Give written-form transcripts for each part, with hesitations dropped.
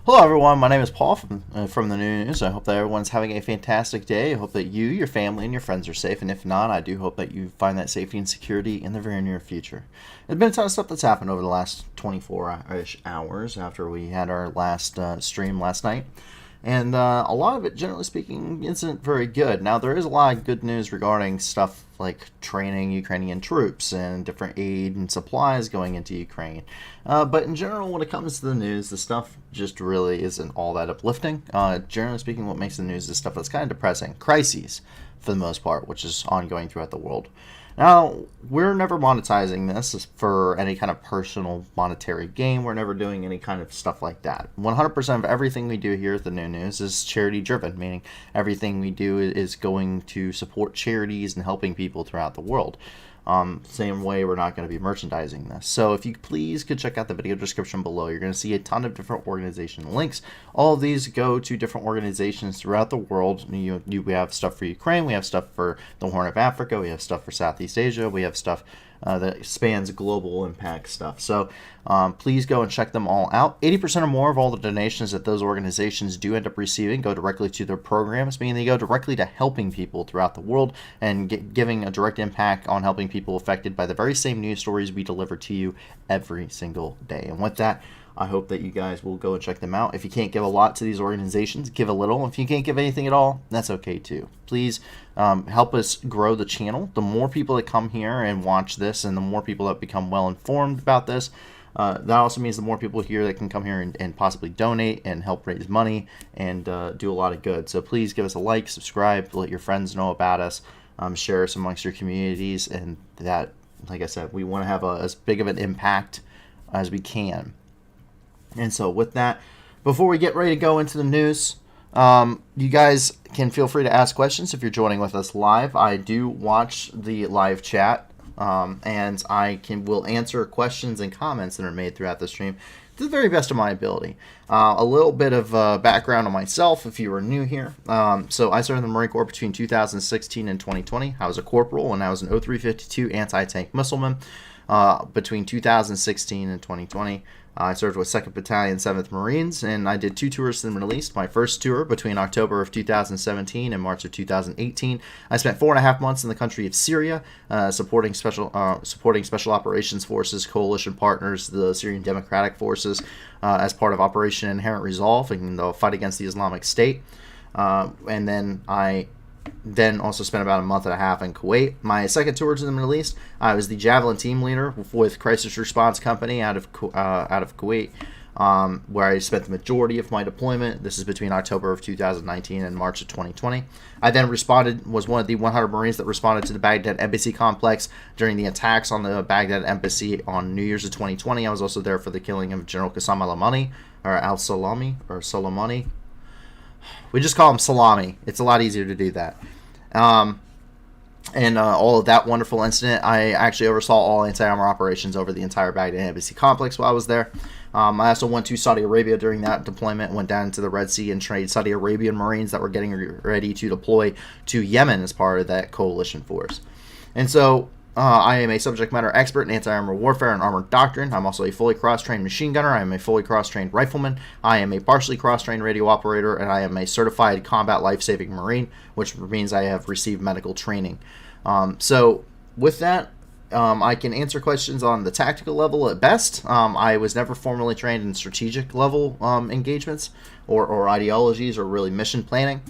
Hello, everyone. My name is Paul from the news. I hope that everyone's having a fantastic day. I hope that you, your family, and your friends are safe. And if not, I do hope that you find that safety and security in the very near future. There's been a ton of stuff that's happened over the last 24-ish hours after we had our last stream last night. And a lot of it, generally speaking, isn't very good. Now, there is a lot of good news regarding stuff like training Ukrainian troops and different aid and supplies going into Ukraine. But in general, when it comes to the news, the stuff just really isn't all that uplifting. Generally speaking, what makes the news is stuff that's kind of depressing. Crises, for the most part, which is ongoing throughout the world. Now, we're never monetizing this for any kind of personal monetary gain. We're never doing any kind of stuff like that. 100% of everything we do here at the New News is charity driven, meaning everything we do is going to support charities and helping people throughout the world. Same way, we're not going to be merchandising this. So if you please could check out the video description below, you're going to see a ton of different organization links. All of these go to different organizations throughout the world. We have stuff for Ukraine, we have stuff for the Horn of Africa, we have stuff for Southeast Asia, we have stuff that spans global impact stuff. So please go and check them all out. 80% or more of all the donations that those organizations do end up receiving go directly to their programs, meaning they go directly to helping people throughout the world and giving a direct impact on helping people affected by the very same news stories we deliver to you every single day. And with that, I hope that you guys will go and check them out. If you can't give a lot to these organizations, give a little. If you can't give anything at all, that's okay too. Please help us grow the channel. The more people that come here and watch this and the more people that become well informed about this, that also means the more people here that can come here and possibly donate and help raise money and do a lot of good. So please give us a like, subscribe, let your friends know about us, share us amongst your communities, and that, like I said, we want to have as big of an impact as we can. And so with that, before we get ready to go into the news, you guys can feel free to ask questions if you're joining with us live. I do watch the live chat, and I will answer questions and comments that are made throughout the stream to the very best of my ability. A little bit of background on myself if you are new here. So I served in the Marine Corps between 2016 and 2020. I was a corporal and I was an 0352 anti-tank missileman between 2016 and 2020. I served with 2nd Battalion, 7th Marines, and I did 2 tours to the Middle East. My first tour between October of 2017 and March of 2018. I spent 4.5 months in the country of Syria, supporting special operations forces, coalition partners, the Syrian Democratic Forces, as part of Operation Inherent Resolve in the fight against the Islamic State. And then I also spent about 1.5 months in Kuwait. My second tour to the Middle East, I was the Javelin team leader with Crisis Response Company out of Kuwait, where I spent the majority of my deployment. This is between October of 2019 and March of 2020. I then was one of the 100 Marines that responded to the Baghdad Embassy complex during the attacks on the Baghdad Embassy on New Year's of 2020. I was also there for the killing of General Qassam al-Soleimani. We just call him Salami. It's a lot easier to do that. And all of that wonderful incident, I actually oversaw all anti-armor operations over the entire Baghdad Embassy complex while I was there. I also went to Saudi Arabia during that deployment, went down into the Red Sea and trained Saudi Arabian Marines that were getting ready to deploy to Yemen as part of that coalition force. And so I am a subject matter expert in anti-armor warfare and armored doctrine. I'm also a fully cross-trained machine gunner. I am a fully cross-trained rifleman. I am a partially cross-trained radio operator, and I am a certified combat life-saving Marine, which means I have received medical training. So with that, I can answer questions on the tactical level at best. I was never formally trained in strategic level engagements or ideologies or really mission planning.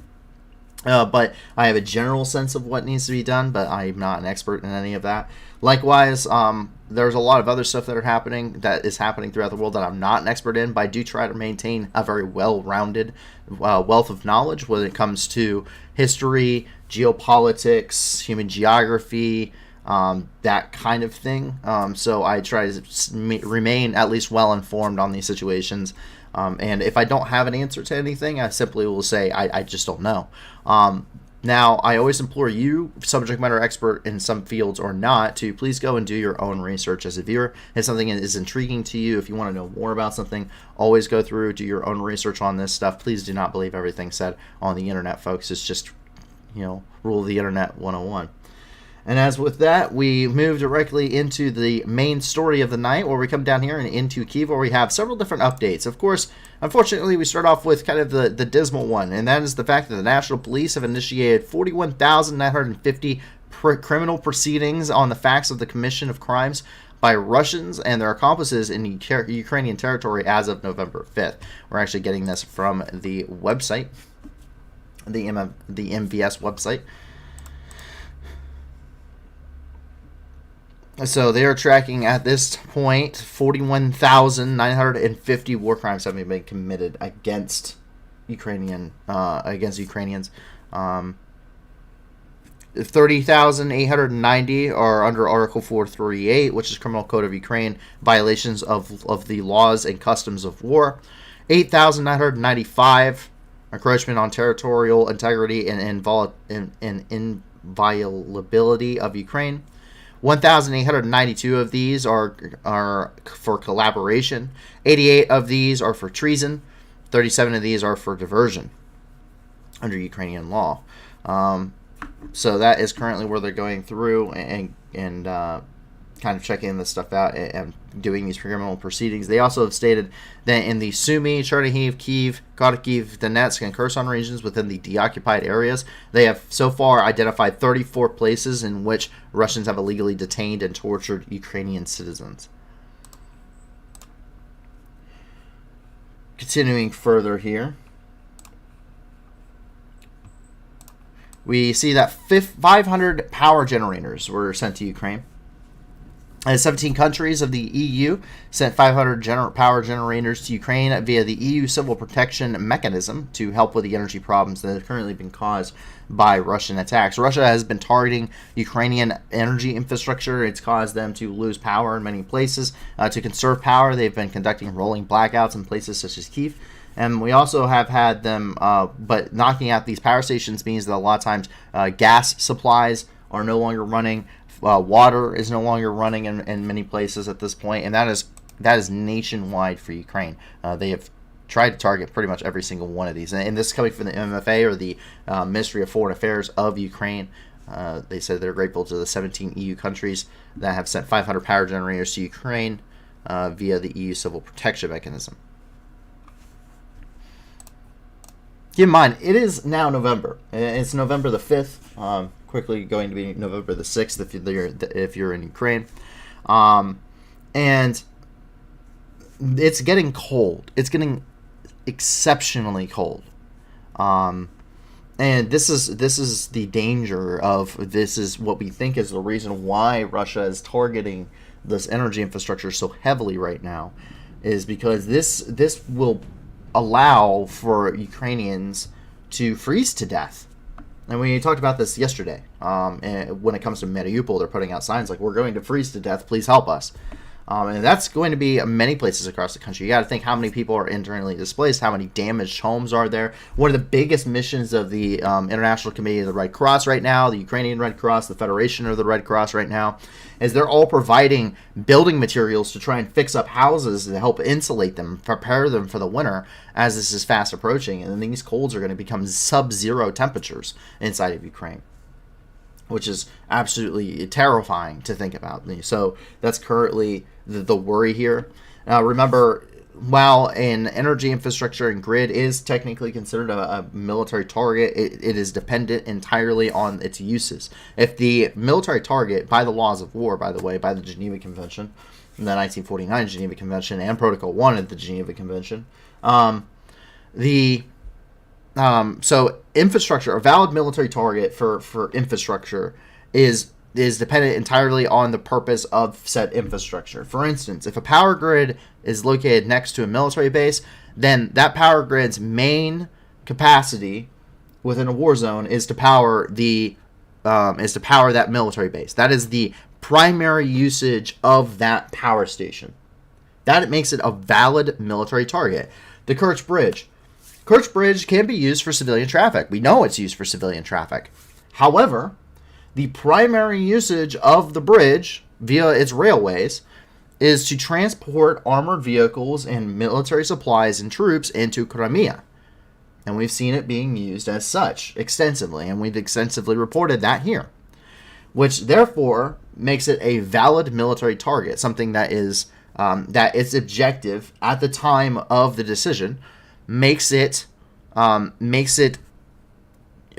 But I have a general sense of what needs to be done, but I'm not an expert in any of that. Likewise, there's a lot of other stuff that is happening throughout the world that I'm not an expert in, but I do try to maintain a very well-rounded wealth of knowledge when it comes to history, geopolitics, human geography, that kind of thing. So I try to remain at least well-informed on these situations. And if I don't have an answer to anything, I simply will say I just don't know. Now, I always implore you, subject matter expert in some fields or not, to please go and do your own research as a viewer. If something is intriguing to you, if you want to know more about something, always go through, do your own research on this stuff. Please do not believe everything said on the internet, folks. It's just, rule of the internet 101. And as with that, we move directly into the main story of the night, where we come down here and into Kyiv, where we have several different updates. Of course, unfortunately, we start off with kind of the dismal one, and that is the fact that the National Police have initiated 41,950 criminal proceedings on the facts of the commission of crimes by Russians and their accomplices in Ukrainian territory as of November 5th. We're actually getting this from the website, the MVS website. So they are tracking at this point 41,950 war crimes having been committed against Ukrainians. 30,890 are under Article 438, which is Criminal Code of Ukraine, violations of the laws and customs of war. 8,995 encroachment on territorial integrity and inviolability of Ukraine. 1,892 of these are for collaboration. 88 of these are for treason. 37 of these are for diversion under Ukrainian law. So that is currently where they're going through and kind of checking this stuff out and doing these criminal proceedings. They also have stated that in the Sumy, Chernihiv, Kyiv, Kharkiv, Donetsk, and Kherson regions within the deoccupied areas, they have so far identified 34 places in which Russians have illegally detained and tortured Ukrainian citizens. Continuing further here, we see that 500 power generators were sent to Ukraine. 17 countries of the EU sent 500 power generators to Ukraine via the EU Civil Protection Mechanism to help with the energy problems that have currently been caused by Russian attacks. Russia has been targeting Ukrainian energy infrastructure. It's caused them to lose power in many places. To conserve power, they've been conducting rolling blackouts in places such as Kyiv. And we also have had them, but knocking out these power stations means that a lot of times gas supplies are no longer running. Water is no longer running in many places at this point, and that is nationwide for Ukraine. They have tried to target pretty much every single one of these, and this is coming from the MFA, or the Ministry of Foreign Affairs of Ukraine. They said they're grateful to the 17 EU countries that have sent 500 power generators to Ukraine via the EU Civil Protection Mechanism. Keep in mind, it is now November. It's November the 5th. Quickly going to be November the 6th if you're in Ukraine. And it's getting cold. It's getting exceptionally cold. And this is the danger of this is what we think is the reason why Russia is targeting this energy infrastructure so heavily right now, is because this will allow for Ukrainians to freeze to death. And we talked about this yesterday. And when it comes to Mariupol, they're putting out signs like, "We're going to freeze to death. Please help us." And that's going to be many places across the country. You got to think how many people are internally displaced, how many damaged homes are there. One of the biggest missions of the International Committee of the Red Cross right now, the Ukrainian Red Cross, the Federation of the Red Cross right now, is they're all providing building materials to try and fix up houses to help insulate them, prepare them for the winter as this is fast approaching. And then these colds are going to become sub-zero temperatures inside of Ukraine, which is absolutely terrifying to think about. So that's currently the worry here. Remember, while an energy infrastructure and grid is technically considered a military target, it is dependent entirely on its uses. If the military target, by the laws of war, by the way, by the Geneva Convention, the 1949 Geneva Convention, and Protocol 1 of the Geneva Convention, so infrastructure, a valid military target for infrastructure is dependent entirely on the purpose of said infrastructure. For instance, if a power grid is located next to a military base, then that power grid's main capacity within a war zone is to power that military base. That is the primary usage of that power station. That makes it a valid military target. The Kerch Bridge. Kerch Bridge can be used for civilian traffic. We know it's used for civilian traffic. However, the primary usage of the bridge via its railways is to transport armored vehicles and military supplies and troops into Crimea. And we've seen it being used as such extensively, and we've extensively reported that here. which therefore makes it a valid military target, something that is that its objective at the time of the decision makes it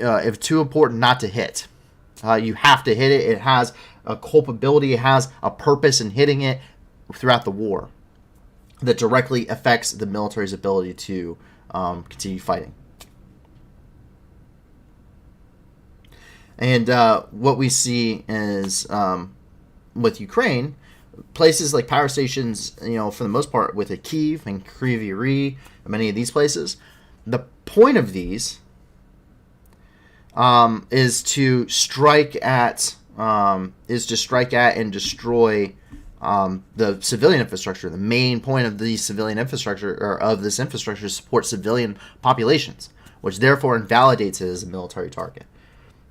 if too important not to hit. You have to hit it. It has a culpability. It has a purpose in hitting it throughout the war that directly affects the military's ability to continue fighting. And what we see is with Ukraine, places like power stations, for the most part, with Kyiv and Kryvyi Rih, many of these places, the point of these is to strike at and destroy the civilian infrastructure. The main point of the civilian infrastructure, or of this infrastructure, is to support civilian populations, which therefore invalidates it as a military target.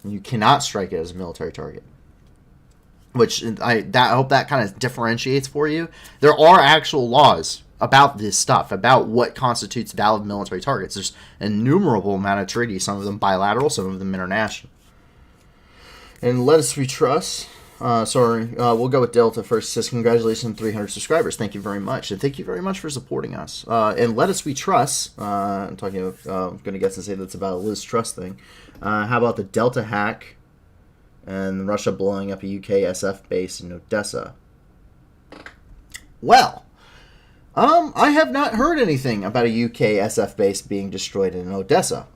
You cannot strike it as a military target. Which I hope that kind of differentiates for you. There are actual laws about this stuff, about what constitutes valid military targets. There's an innumerable amount of treaties, some of them bilateral, some of them international. And let us we trust. We'll go with Delta first. It says, congratulations on 300 subscribers. Thank you very much. And thank you very much for supporting us. And let us we trust. I'm talking of, I'm going to guess and say that's about a Liz Truss thing. How about the Delta hack and Russia blowing up a UK SF base in Odessa? Well, I have not heard anything about a UK SF base being destroyed in Odessa.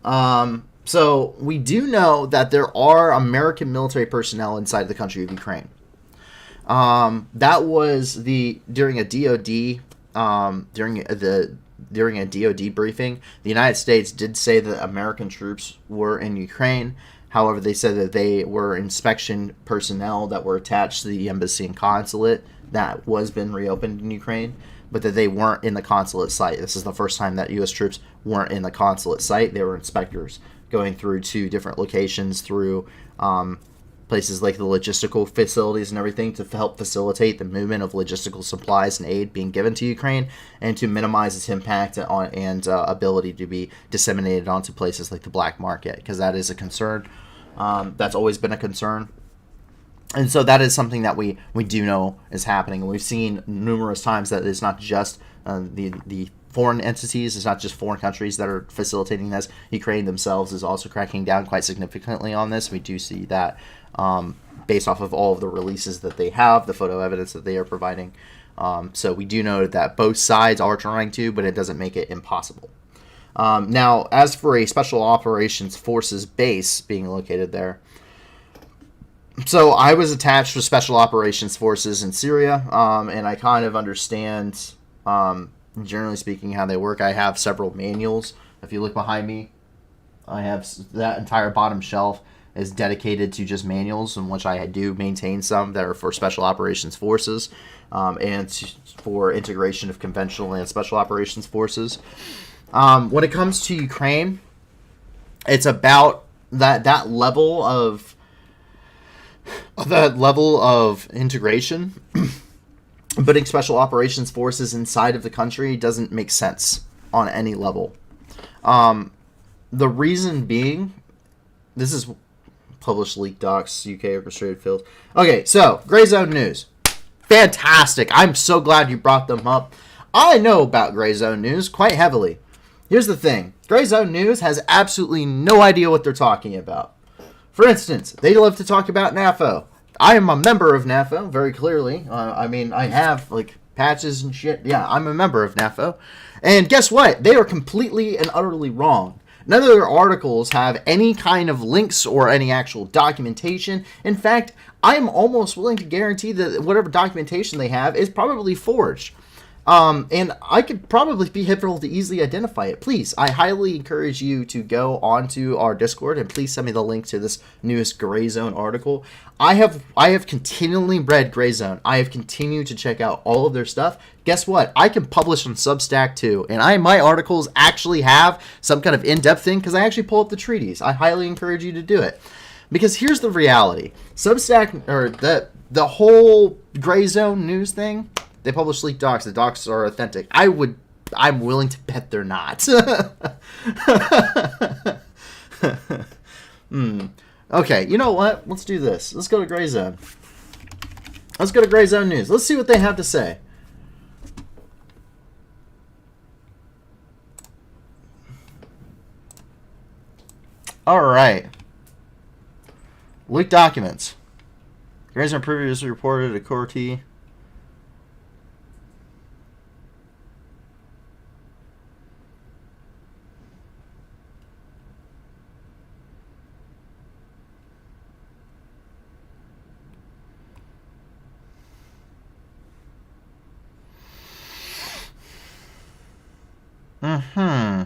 So we do know that there are American military personnel inside the country of Ukraine. That was during a DoD briefing. The United States did say that American troops were in Ukraine. However, they said that they were inspection personnel that were attached to the embassy and consulate that was been reopened in Ukraine, but that they weren't in the consulate site. This is the first time that U.S. troops weren't in the consulate site. They were inspectors going through to different locations, through places like the logistical facilities and everything, to help facilitate the movement of logistical supplies and aid being given to Ukraine, and to minimize its impact and ability to be disseminated onto places like the black market, because that is a concern. That's always been a concern. And so that is something that we do know is happening. And we've seen numerous times that it's not just the foreign entities, it's not just foreign countries that are facilitating this. Ukraine themselves is also cracking down quite significantly on this. We do see that based off of all of the releases that they have, the photo evidence that they are providing. So we do know that both sides are trying to, but it doesn't make it impossible. Now, as for a Special Operations Forces base being located there, so I was attached with Special Operations Forces in Syria, and I kind of understand, generally speaking, how they work. I have several manuals. If you look behind me, I have that entire bottom shelf is dedicated to just manuals, in which I do maintain some that are for Special Operations Forces and for integration of conventional and Special Operations Forces. When it comes to Ukraine, it's about that level of integration. Putting Special Operations Forces inside of the country doesn't make sense on any level. The reason being, this is published leaked docs, UK orchestrated fields. Okay, so Gray Zone News. Fantastic. I'm so glad you brought them up. I know about Gray Zone News quite heavily. Here's the thing. Gray Zone News has absolutely no idea what they're talking about. For instance, they love to talk about NAFO. I am a member of NAFO, very clearly. I have, patches and shit. Yeah, I'm a member of NAFO. And guess what? They are completely and utterly wrong. None of their articles have any kind of links or any actual documentation. In fact, I am almost willing to guarantee that whatever documentation they have is probably forged. And I could probably be able to easily identify it. Please, I highly encourage you to go onto our Discord and please send me the link to this newest Gray Zone article. I have continually read Gray Zone. I have continued to check out all of their stuff. Guess what? I can publish on Substack too, and my articles actually have some kind of in-depth thing because I actually pull up the treaties. I highly encourage you to do it. Because here's the reality. Substack, or the whole Gray Zone news thing, they publish leaked docs. The docs are authentic. I'm willing to bet they're not. Okay, you know what? Let's do this. Let's go to Gray Zone. Let's go to Gray Zone News. Let's see what they have to say. All right. Leaked documents. Gray Zone previously reported a Corti. Mm-hmm.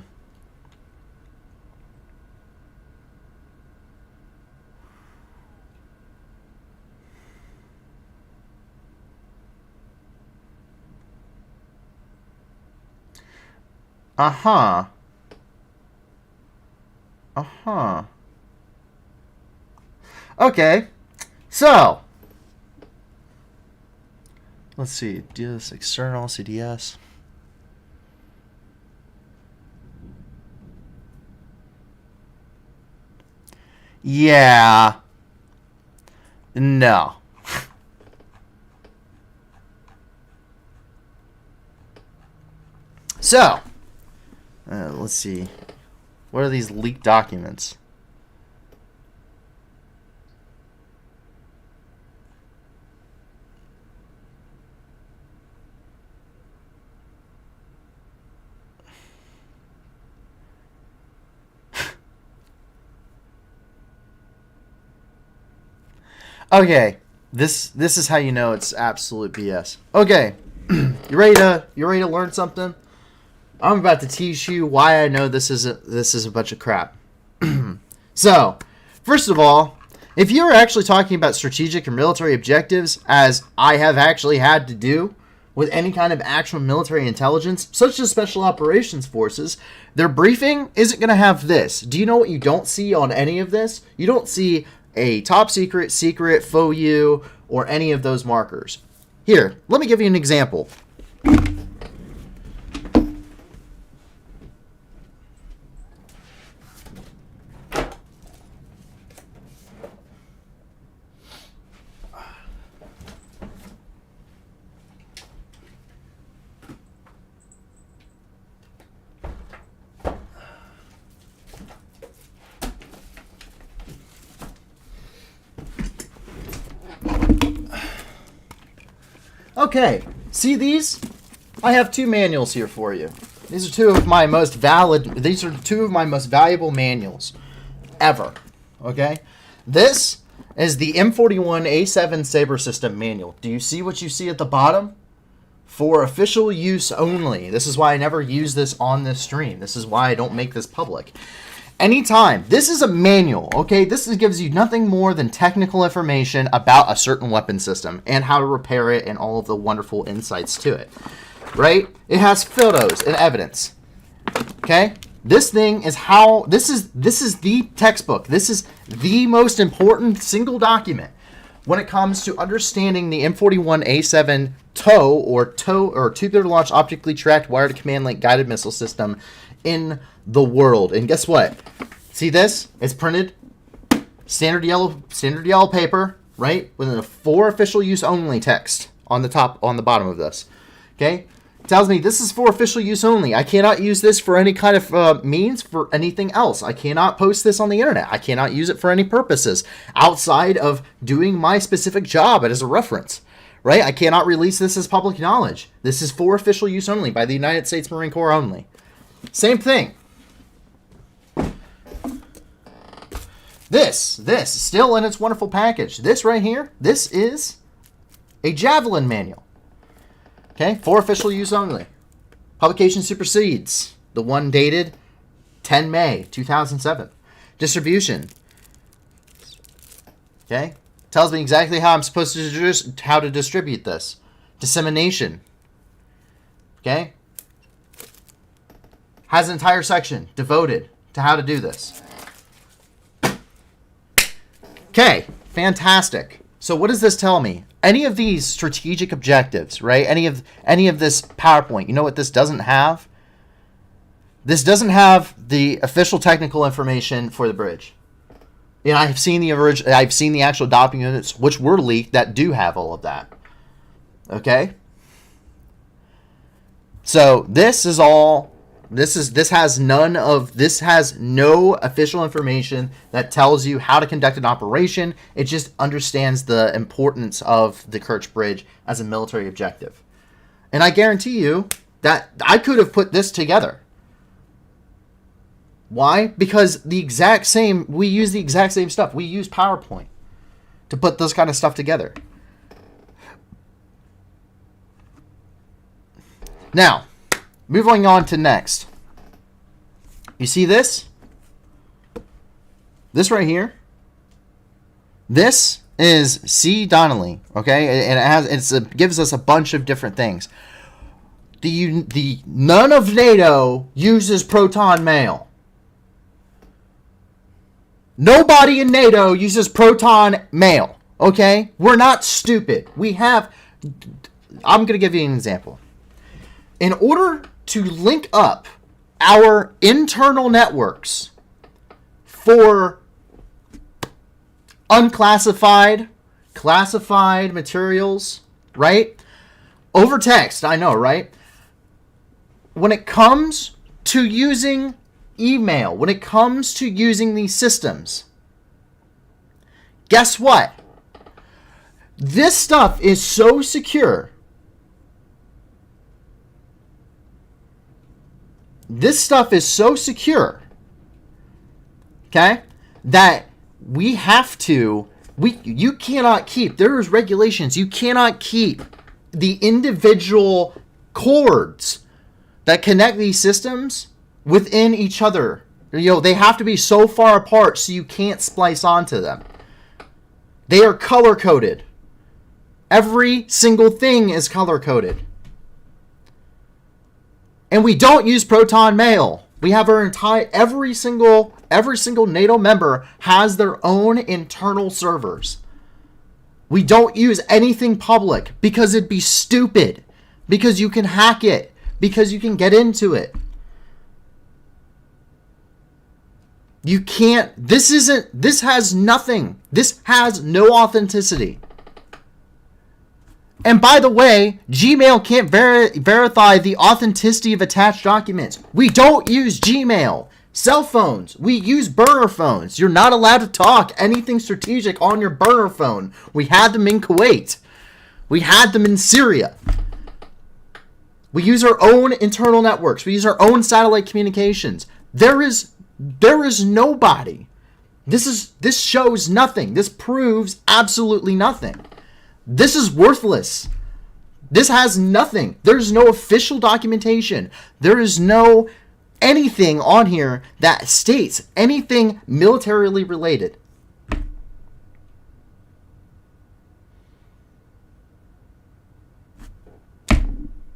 Uh-huh. Uh-huh. Okay. So, let's see. DS external CDS. Yeah. No. So, let's see. What are these leaked documents? Okay, this is how you know it's absolute BS. Okay, you ready to learn something? I'm about to teach you why I know this is a bunch of crap. So, first of all, if you're actually talking about strategic or military objectives, as I have actually had to do with any kind of actual military intelligence, such as special operations forces, their briefing isn't going to have this. Do you know what you don't see on any of this? You don't see a top secret, secret, FOU, or any of those markers. Here, let me give you an example. Okay, see these? I have two manuals here for you. These are two of my most valuable manuals ever. Okay? This is the M41A7 Saber System manual. Do you see what you see at the bottom? For official use only. This is why I never use this on this stream. This is why I don't make this public. Anytime. This is a manual, okay? This gives you nothing more than technical information about a certain weapon system and how to repair it and all of the wonderful insights to it, right? It has photos and evidence, okay? This thing is this is the textbook. This is the most important single document when it comes to understanding the M41A7 TOW or tubular launch optically tracked wire to command link guided missile system in the world. And guess what? See this? It's printed standard yellow paper, right? With a for official use only text on the bottom of this. Okay? It tells me this is for official use only. I cannot use this for any kind of means for anything else. I cannot post this on the internet. I cannot use it for any purposes outside of doing my specific job as a reference. Right? I cannot release this as public knowledge. This is for official use only by the United States Marine Corps only. Same thing. This still in its wonderful package. This right here, this is a Javelin manual. Okay, for official use only. Publication supersedes the one dated 10 May 2007. Distribution. Okay, tells me exactly how I'm supposed to distribute this. Dissemination. Okay, has an entire section devoted to how to do this. Okay, fantastic. So what does this tell me? Any of these strategic objectives, right? Any of this PowerPoint, you know what this doesn't have? This doesn't have the official technical information for the bridge. And I've seen the actual documents which were leaked that do have all of that. Okay? So this has no official information that tells you how to conduct an operation. It just understands the importance of the Kerch Bridge as a military objective. And I guarantee you that I could have put this together. Why? Because we use the exact same stuff. We use PowerPoint to put this kind of stuff together. Now, moving on to next. You see this? This right here? This is C. Donnelly, okay? And it gives us a bunch of different things. None of NATO uses proton mail. Nobody in NATO uses proton mail, okay? We're not stupid. I'm going to give you an example. In order to link up our internal networks for unclassified, classified materials, right? Over text, I know, right? When it comes to using email, when it comes to using these systems, guess what? This stuff is so secure. This stuff is so secure, okay, that you cannot keep, there's regulations, you cannot keep the individual cords that connect these systems within each other. They have to be so far apart so you can't splice onto them. They are color-coded. Every single thing is color-coded. And we don't use proton mail. We have every single NATO member has their own internal servers. We don't use anything public because it'd be stupid. Because you can hack it. Because you can get into it. You can't, this has nothing. This has no authenticity. And by the way, Gmail can't verify the authenticity of attached documents. We don't use Gmail. Cell phones, we use burner phones. You're not allowed to talk anything strategic on your burner phone. We had them in Kuwait. We had them in Syria. We use our own internal networks. We use our own satellite communications. There is nobody. This shows nothing. This proves absolutely nothing. This is worthless. This has nothing. There's no official documentation. There is no anything on here that states anything militarily related.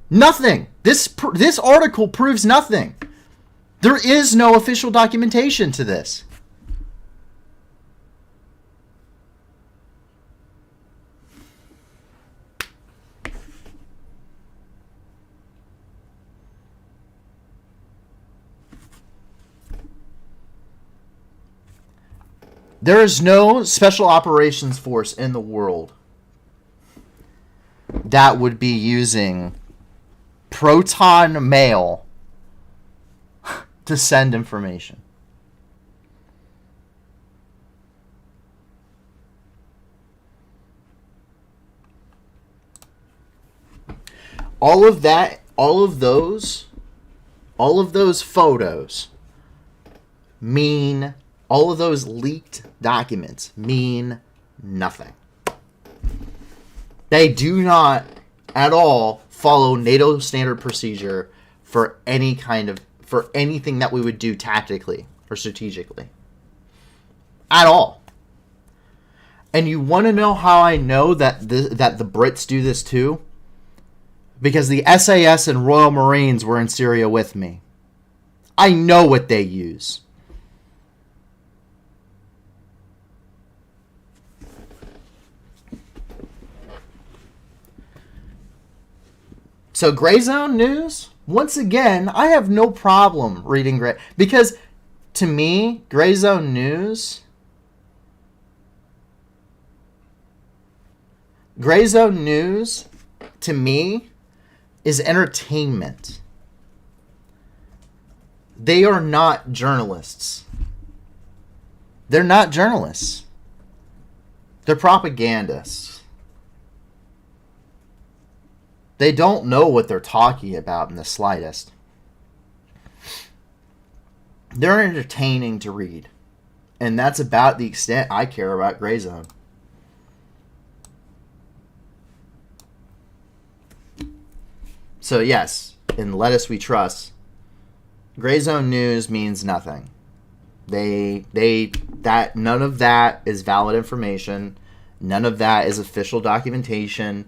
Nothing. This article proves nothing. There is no official documentation to this. There is no special operations force in the world that would be using proton mail to send information. All of those photos mean, all of those leaked documents mean nothing. They do not at all follow NATO standard procedure for anything that we would do tactically or strategically. At all. And you want to know how I know that the Brits do this too? Because the SAS and Royal Marines were in Syria with me. I know what they use. So Gray Zone News, once again, I have no problem reading because to me, Gray Zone News Gray Zone News, to me, is entertainment. They are not journalists. They're not journalists. They're propagandists. They don't know what they're talking about in the slightest. They're entertaining to read. And that's about the extent I care about Gray Zone. So yes, in Let Us We Trust, Gray Zone News means nothing. None of that is valid information. None of that is official documentation.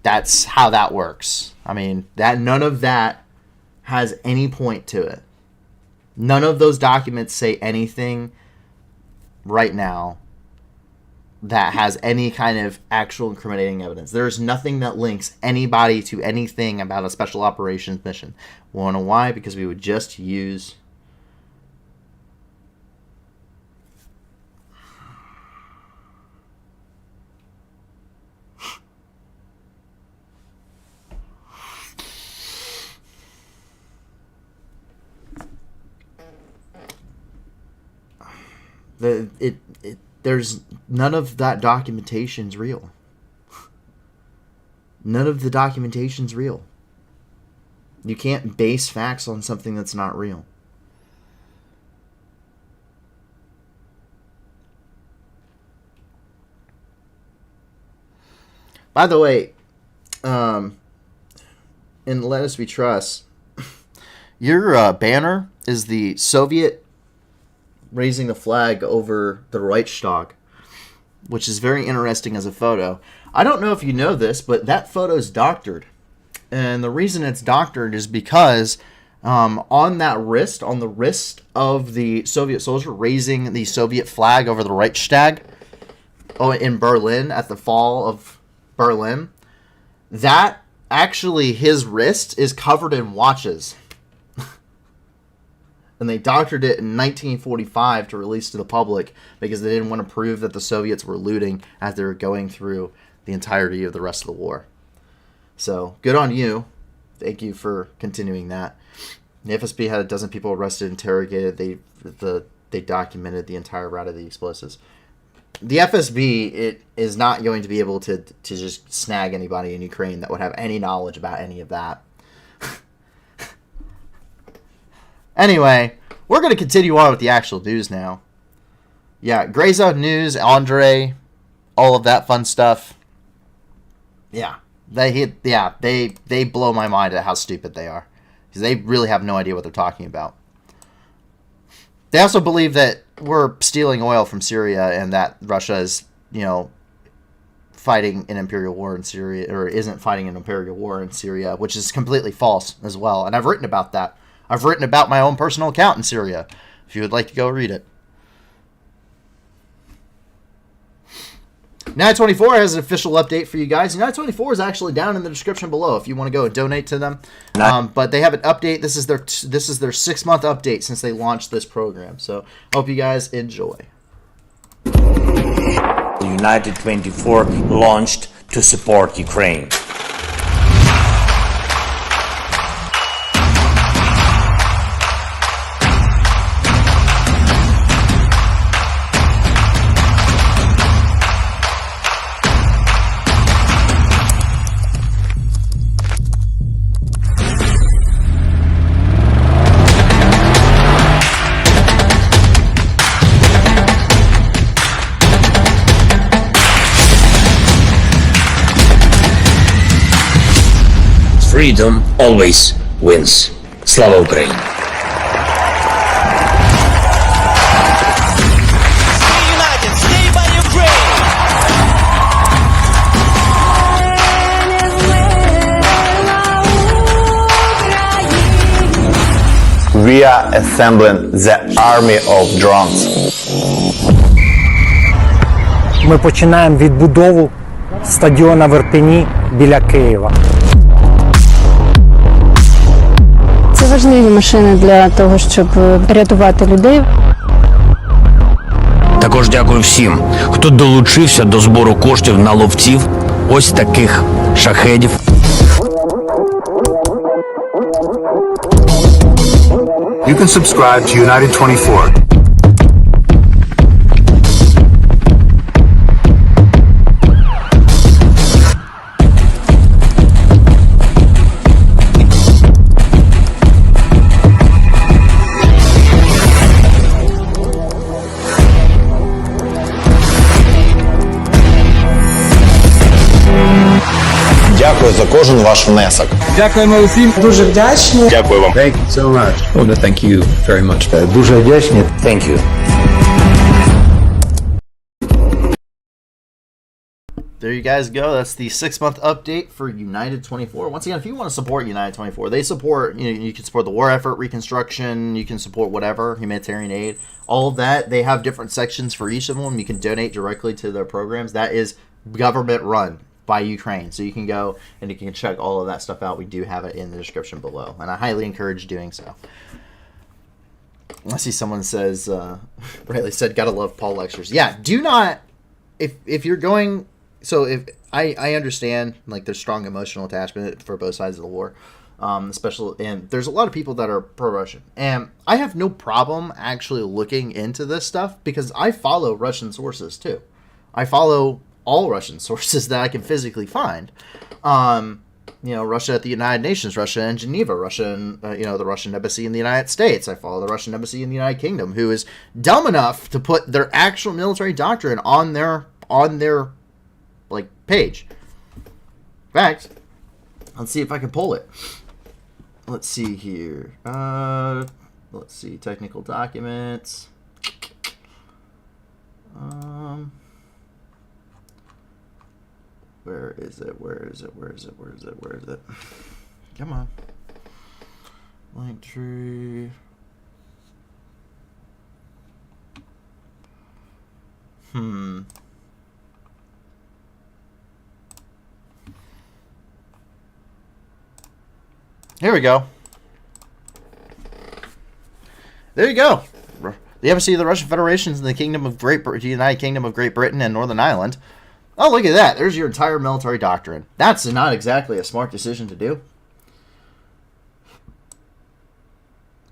That's how that works. I mean, none of that has any point to it. None of those documents say anything right now that has any kind of actual incriminating evidence. There's nothing that links anybody to anything about a special operations mission. Wanna know why? Because we would just use there's none of that documentation's real. None of the documentation's real. You can't base facts on something that's not real. By the way, in Let Us We Trust, your banner is the Soviet raising the flag over the Reichstag, which is very interesting as a photo. I don't know if you know this, but that photo is doctored. And the reason it's doctored is because on that wrist, on the wrist of the Soviet soldier raising the Soviet flag over the Reichstag in Berlin, at the fall of Berlin, that actually, his wrist is covered in watches. And they doctored it in 1945 to release to the public because they didn't want to prove that the Soviets were looting as they were going through the entirety of the rest of the war. So, good on you. Thank you for continuing that. The FSB had a dozen people arrested, interrogated. They documented the entire route of the explosives. The FSB is not going to be able to just snag anybody in Ukraine that would have any knowledge about any of that. Anyway, we're going to continue on with the actual news now. Yeah, Gray Zone News, Andre, all of that fun stuff. Yeah, they blow my mind at how stupid they are. Because they really have no idea what they're talking about. They also believe that we're stealing oil from Syria and that Russia is, fighting an imperial war in Syria, or isn't fighting an imperial war in Syria, which is completely false as well. And I've written about that. I've written about my own personal account in Syria, if you would like to go read it. United 24 has an official update for you guys. United 24 is actually down in the description below if you want to go and donate to them. But they have an update. This is their 6-month update since they launched this program. So hope you guys enjoy. United 24 launched to support Ukraine. Freedom always wins. Slava Ukraini! Stay united, stay by Ukraine! We are assembling the army of drones. Ми починаємо відбудову стадіона в Ірпені біля Києва. Це важливі машини для того, щоб рятувати людей. Також дякую всім, хто долучився до збору коштів на ловців ось таких шахедів. You can subscribe to United 24. Дякую за кожен ваш внесок. Дякуємо усім. Дуже вдячні. Дякую вам. Thank you so much. Oh, no, thank you very much. Дуже вдячні. Thank you. There you guys go. That's the 6-month update for United 24. Once again, if you want to support United 24, they support, you can support the war effort, reconstruction, you can support whatever, humanitarian aid, all of that. They have different sections for each of them. You can donate directly to their programs. That is government run by Ukraine. So you can go and you can check all of that stuff out. We do have it in the description below. And I highly encourage doing so. I see someone says, Riley said, gotta love Paul lectures. Yeah, do not, if you're going... So if I understand like there's strong emotional attachment for both sides of the war, especially, and there's a lot of people that are pro-Russian, and I have no problem actually looking into this stuff because I follow Russian sources too. I follow all Russian sources that I can physically find. Russia at the United Nations, Russia in Geneva, Russia in, the Russian embassy in the United States. I follow the Russian embassy in the United Kingdom, who is dumb enough to put their actual military doctrine on their like page. In fact, let's see if I can pull it. Let's see here. Let's see, technical documents. Where is it? Come on. Link tree. Here we go. There you go. The embassy of the Russian Federation in the United Kingdom of Great Britain and Northern Ireland. Oh, look at that. There's your entire military doctrine. That's not exactly a smart decision to do.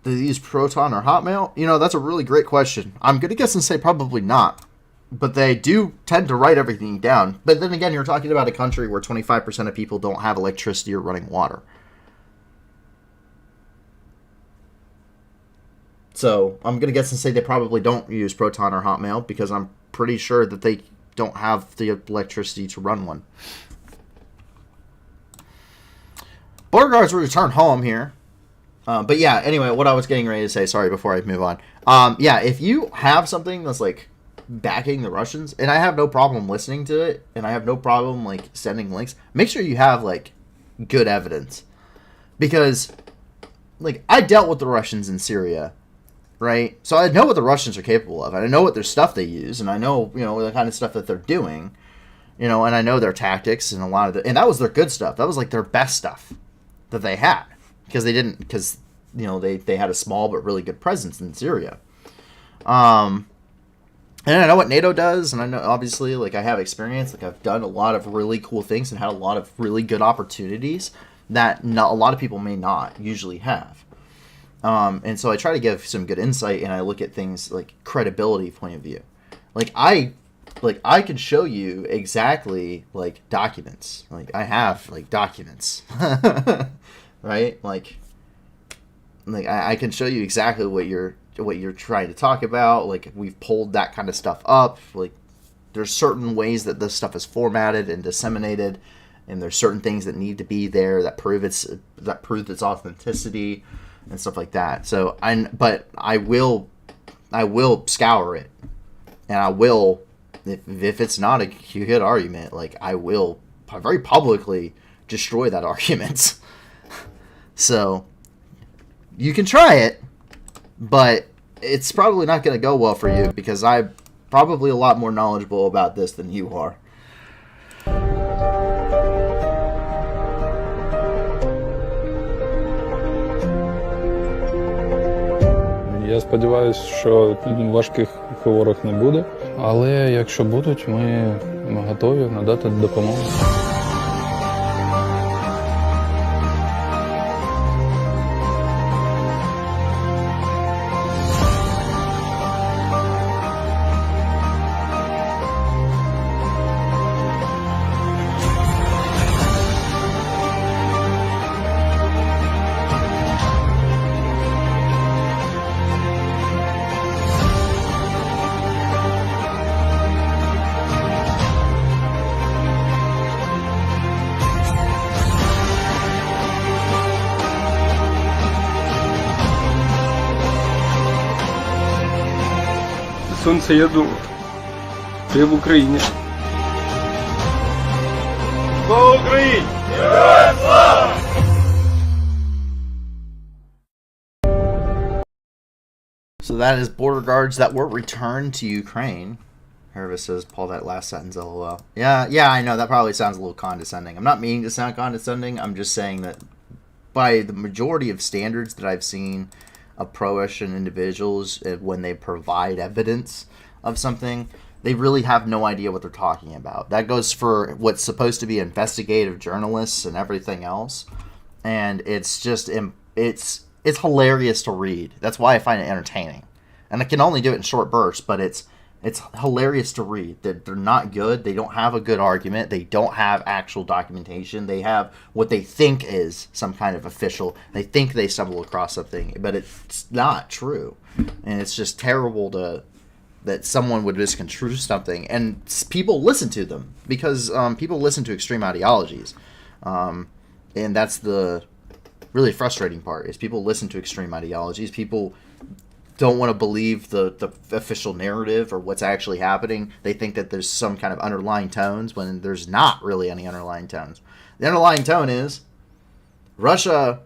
Do they use Proton or Hotmail? That's a really great question. I'm going to guess and say probably not. But they do tend to write everything down. But then again, you're talking about a country where 25% of people don't have electricity or running water. So I'm going to guess and say they probably don't use Proton or Hotmail because I'm pretty sure that they don't have the electricity to run one. Border guards will return home here. But yeah, anyway, what I was getting ready to say, sorry, before I move on. Yeah, if you have something that's like backing the Russians, and I have no problem listening to it, and I have no problem like sending links, make sure you have like good evidence. Because like I dealt with the Russians in Syria. Right? So I know what the Russians are capable of. And I know what their stuff they use. And I know, the kind of stuff that they're doing. And I know their tactics and a lot of and that was their good stuff. That was like their best stuff that they had. Because they had a small but really good presence in Syria. And I know what NATO does. And I know, obviously, like I have experience. Like I've done a lot of really cool things and had a lot of really good opportunities that a lot of people may not usually have. And so I try to give some good insight, and I look at things like credibility point of view. I can show you exactly like documents. Like I have like documents, right? Like I can show you exactly what you're trying to talk about. Like we've pulled that kind of stuff up. Like there's certain ways that this stuff is formatted and disseminated, and there's certain things that need to be there that prove its authenticity. And stuff like that. So I will scour it, and I will, if it's not a good argument, like I will very publicly destroy that argument. So you can try it, but it's probably not going to go well for you because I'm probably a lot more knowledgeable about this than you are. Я сподіваюся, що важких хворих не буде. Але якщо будуть, ми готові надати допомогу. Сонце, я думаю, ти в Україні. Слава Україні! Героям слава! So that is border guards that were returned to Ukraine. Hervis says, Paul, that last sentence, lol. Yeah, I know, that probably sounds a little condescending. I'm not meaning to sound condescending, I'm just saying that by the majority of standards that I've seen of pro-Russian individuals, when they provide evidence of something, they really have no idea what they're talking about. That goes for what's supposed to be investigative journalists and everything else. And it's just, it's hilarious to read. That's why I find it entertaining. And I can only do it in short bursts, but it's hilarious to read. They're not good. They don't have a good argument. They don't have actual documentation. They have what they think is some kind of official. They think they stumble across something, but it's not true. And it's just terrible that someone would misconstrue something. And people listen to them because people listen to extreme ideologies. And that's the really frustrating part, is people listen to extreme ideologies. People don't want to believe the official narrative or what's actually happening. They think that there's some kind of underlying tones when there's not really any underlying tones. The underlying tone is Russia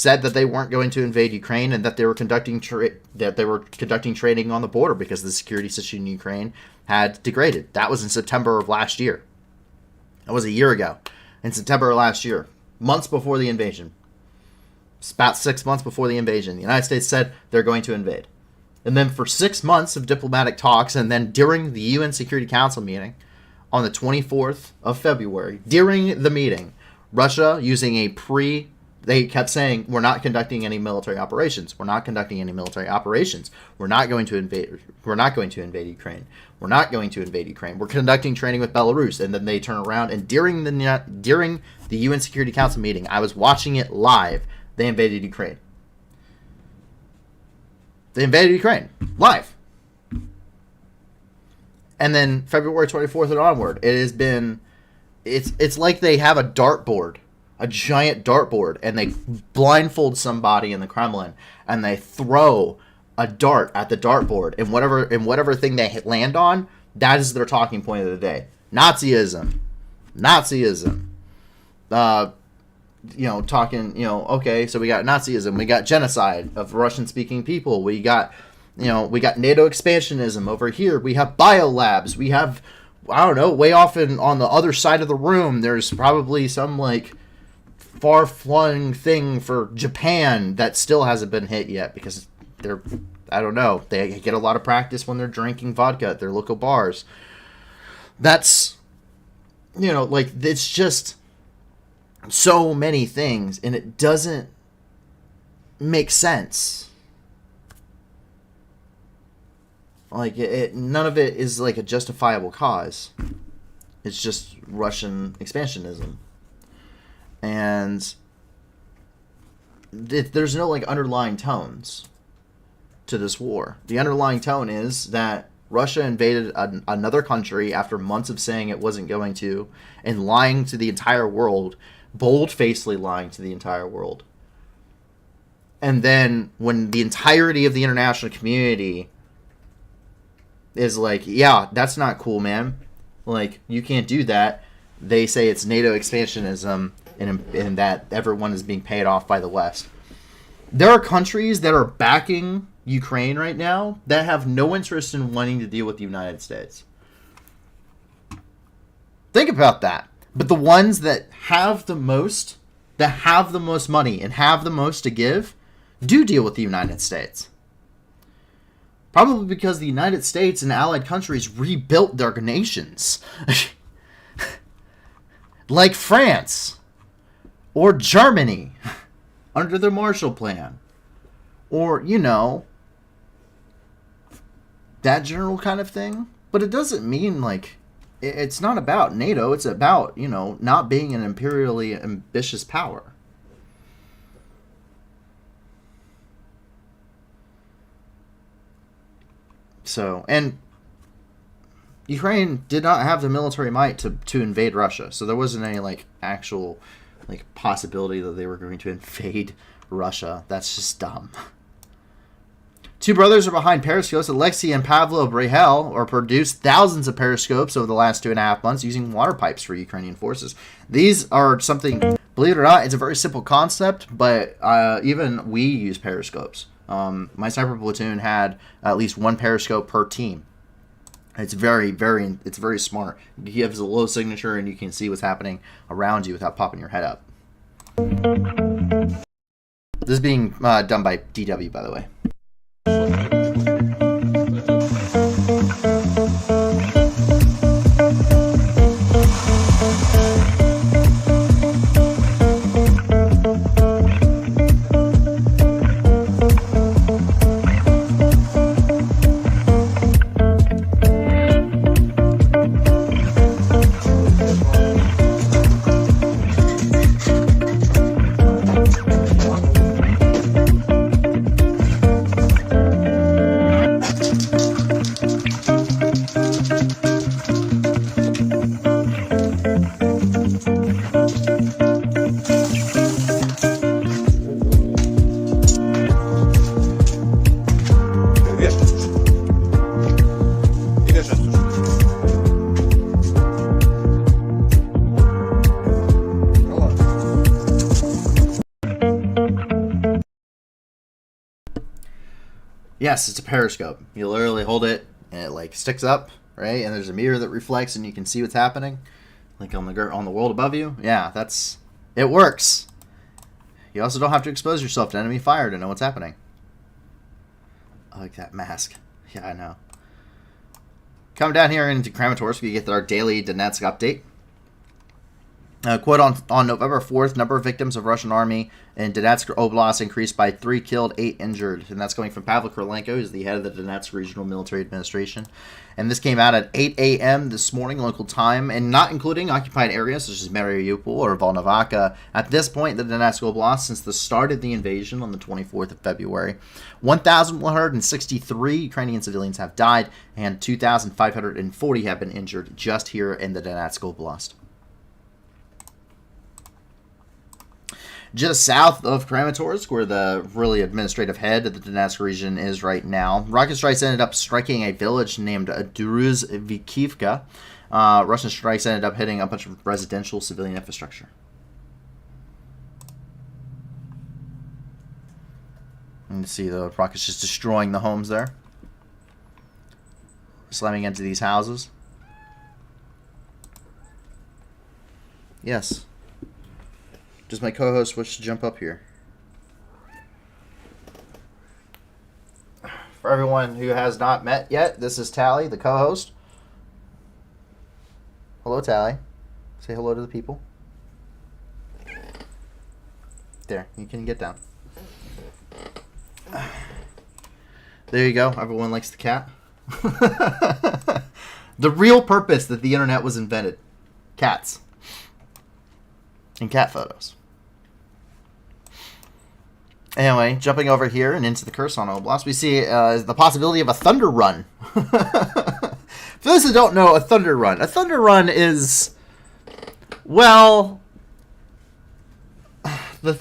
said that they weren't going to invade Ukraine and that they were conducting training on the border because the security situation in Ukraine had degraded. That was in September of last year. That was a year ago. In September of last year, months before the invasion. It's about 6 months before the invasion. The United States said they're going to invade. And then for 6 months of diplomatic talks, and then during the UN Security Council meeting on the 24th of February, during the meeting, Russia, using they kept saying, we're not conducting any military operations. We're not conducting any military operations. We're not going to invade. We're not going to invade Ukraine. We're not going to invade Ukraine. We're conducting training with Belarus. And then they turn around, and during the UN Security Council meeting, I was watching it live. They invaded Ukraine. They invaded Ukraine live. And then February 24th and onward, it has been, it's like they have a dartboard, a giant dartboard, and they blindfold somebody in the Kremlin and they throw a dart at the dartboard, and whatever thing they land on, that is their talking point of the day. Nazism. Okay, so we got Nazism, we got genocide of Russian-speaking people, we got NATO expansionism over here, we have biolabs, we have, I don't know, way off on the other side of the room, there's probably some, far-flung thing for Japan that still hasn't been hit yet, because they get a lot of practice when they're drinking vodka at their local bars. That's, it's just so many things, and it doesn't make sense. None of it is a justifiable cause. It's just Russian expansionism, and there's no underlying tones to this war. The underlying tone is that Russia invaded another country after months of saying it wasn't going to, and lying to the entire world, bold-facedly lying to the entire world. And then when the entirety of the international community is yeah, that's not cool, man. You can't do that. They say it's NATO expansionism and that everyone is being paid off by the West. There are countries that are backing Ukraine right now that have no interest in wanting to deal with the United States. Think about that. But the ones that have the most money and have the most to give, do deal with the United States. Probably because the United States and allied countries rebuilt their nations. Like France or Germany under the Marshall Plan. Or, you know, that general kind of thing. But it doesn't mean, like, it's not about NATO. It's about, you know, not being an imperially ambitious power. So, and Ukraine did not have the military might to invade Russia. So there wasn't any, like, actual, like, possibility that they were going to invade Russia. That's just dumb. Two brothers are behind periscopes. Alexei and Pavlo Brehel or produced thousands of periscopes over the last 2.5 months using water pipes for Ukrainian forces. These are something, believe it or not, it's a very simple concept, but even we use periscopes. My sniper platoon had at least one periscope per team. It's very smart. It gives a low signature and you can see what's happening around you without popping your head up. This is being done by DW, by the way. Yes, it's a periscope. You literally hold it and it like sticks up, right? And there's a mirror that reflects and you can see what's happening, like on the world above you. Yeah, it works. You also don't have to expose yourself to enemy fire to know what's happening. I like that mask. Yeah, I know. Come down here into Kramatorsk, we get our daily Donetsk update. Quote on November 4th, number of victims of Russian army in Donetsk Oblast increased by 3 killed, 8 injured. And that's coming from Pavel Korolenko, who's the head of the Donetsk Regional Military Administration. And this came out at 8 a.m. this morning, local time, and not including occupied areas such as Mariupol or Volnovakha. At this point, the Donetsk Oblast, since the start of the invasion on the 24th of February, 1,163 Ukrainian civilians have died, and 2,540 have been injured just here in the Donetsk Oblast. Just south of Kramatorsk, where the really administrative head of the Donetsk region is right now, rocket strikes ended up striking a village named Druzvikivka. Russian strikes ended up hitting a bunch of residential civilian infrastructure. And you see the rockets just destroying the homes there. Slamming into these houses. Yes. Does my co-host wish to jump up here? For everyone who has not met yet, this is Tally, the co-host. Hello, Tally. Say hello to the people. There, you can get down. There you go. Everyone likes the cat. The real purpose that the internet was invented. Cats. And cat photos. Anyway, jumping over here and into the Kherson Oblast, we see the possibility of a thunder run. For those who don't know, a thunder run is, well, the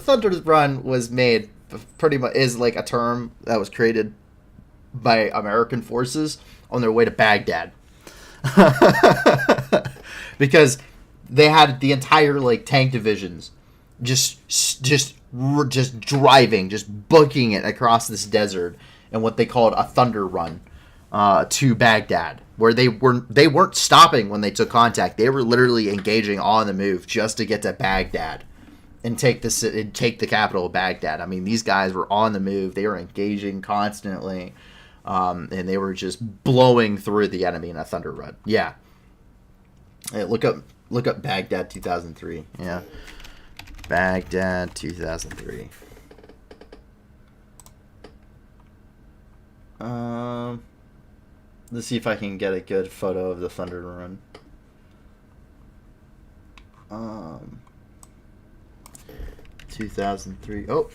thunder run was made pretty much, is like a term that was created by American forces on their way to Baghdad. Because they had the entire like tank divisions just driving, just booking it across this desert in what they called a thunder run to Baghdad, where they weren't stopping when they took contact. They were literally engaging on the move just to get to Baghdad and take the capital of Baghdad. I mean, these guys were on the move. They were engaging constantly. and they were just blowing through the enemy in a thunder run. Yeah. Hey, look up Baghdad 2003. Yeah. Baghdad 2003. Let's see if I can get a good photo of the thunder run. 2003. Oh,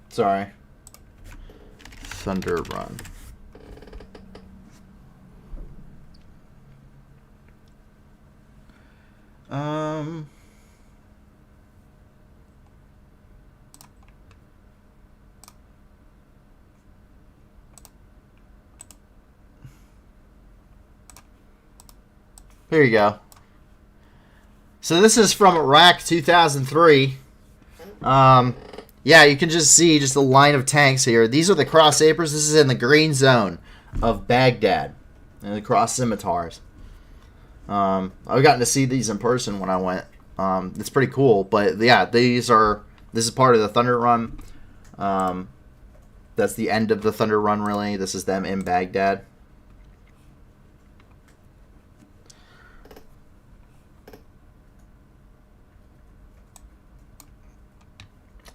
sorry. Thunder run. Here you go. So this is from Iraq 2003. Yeah, you can just see just a line of tanks here. These are the cross sabers. This is in the green zone of Baghdad. And the cross scimitars. I've gotten to see these in person when I went. It's pretty cool. But yeah, this is part of the Thunder Run. That's the end of the Thunder Run, really. This is them in Baghdad.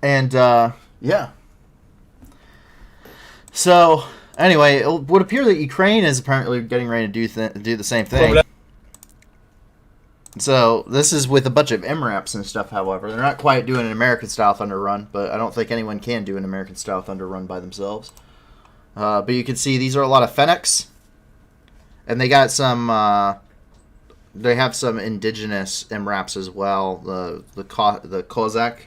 And, yeah. So, anyway, it would appear that Ukraine is apparently getting ready to do the same thing. So, this is with a bunch of MRAPs and stuff, however. They're not quite doing an American-style Thunder Run, but I don't think anyone can do an American-style Thunder Run by themselves. But you can see these are a lot of Fennecs. And they got some, they have some indigenous MRAPs as well. The Kozak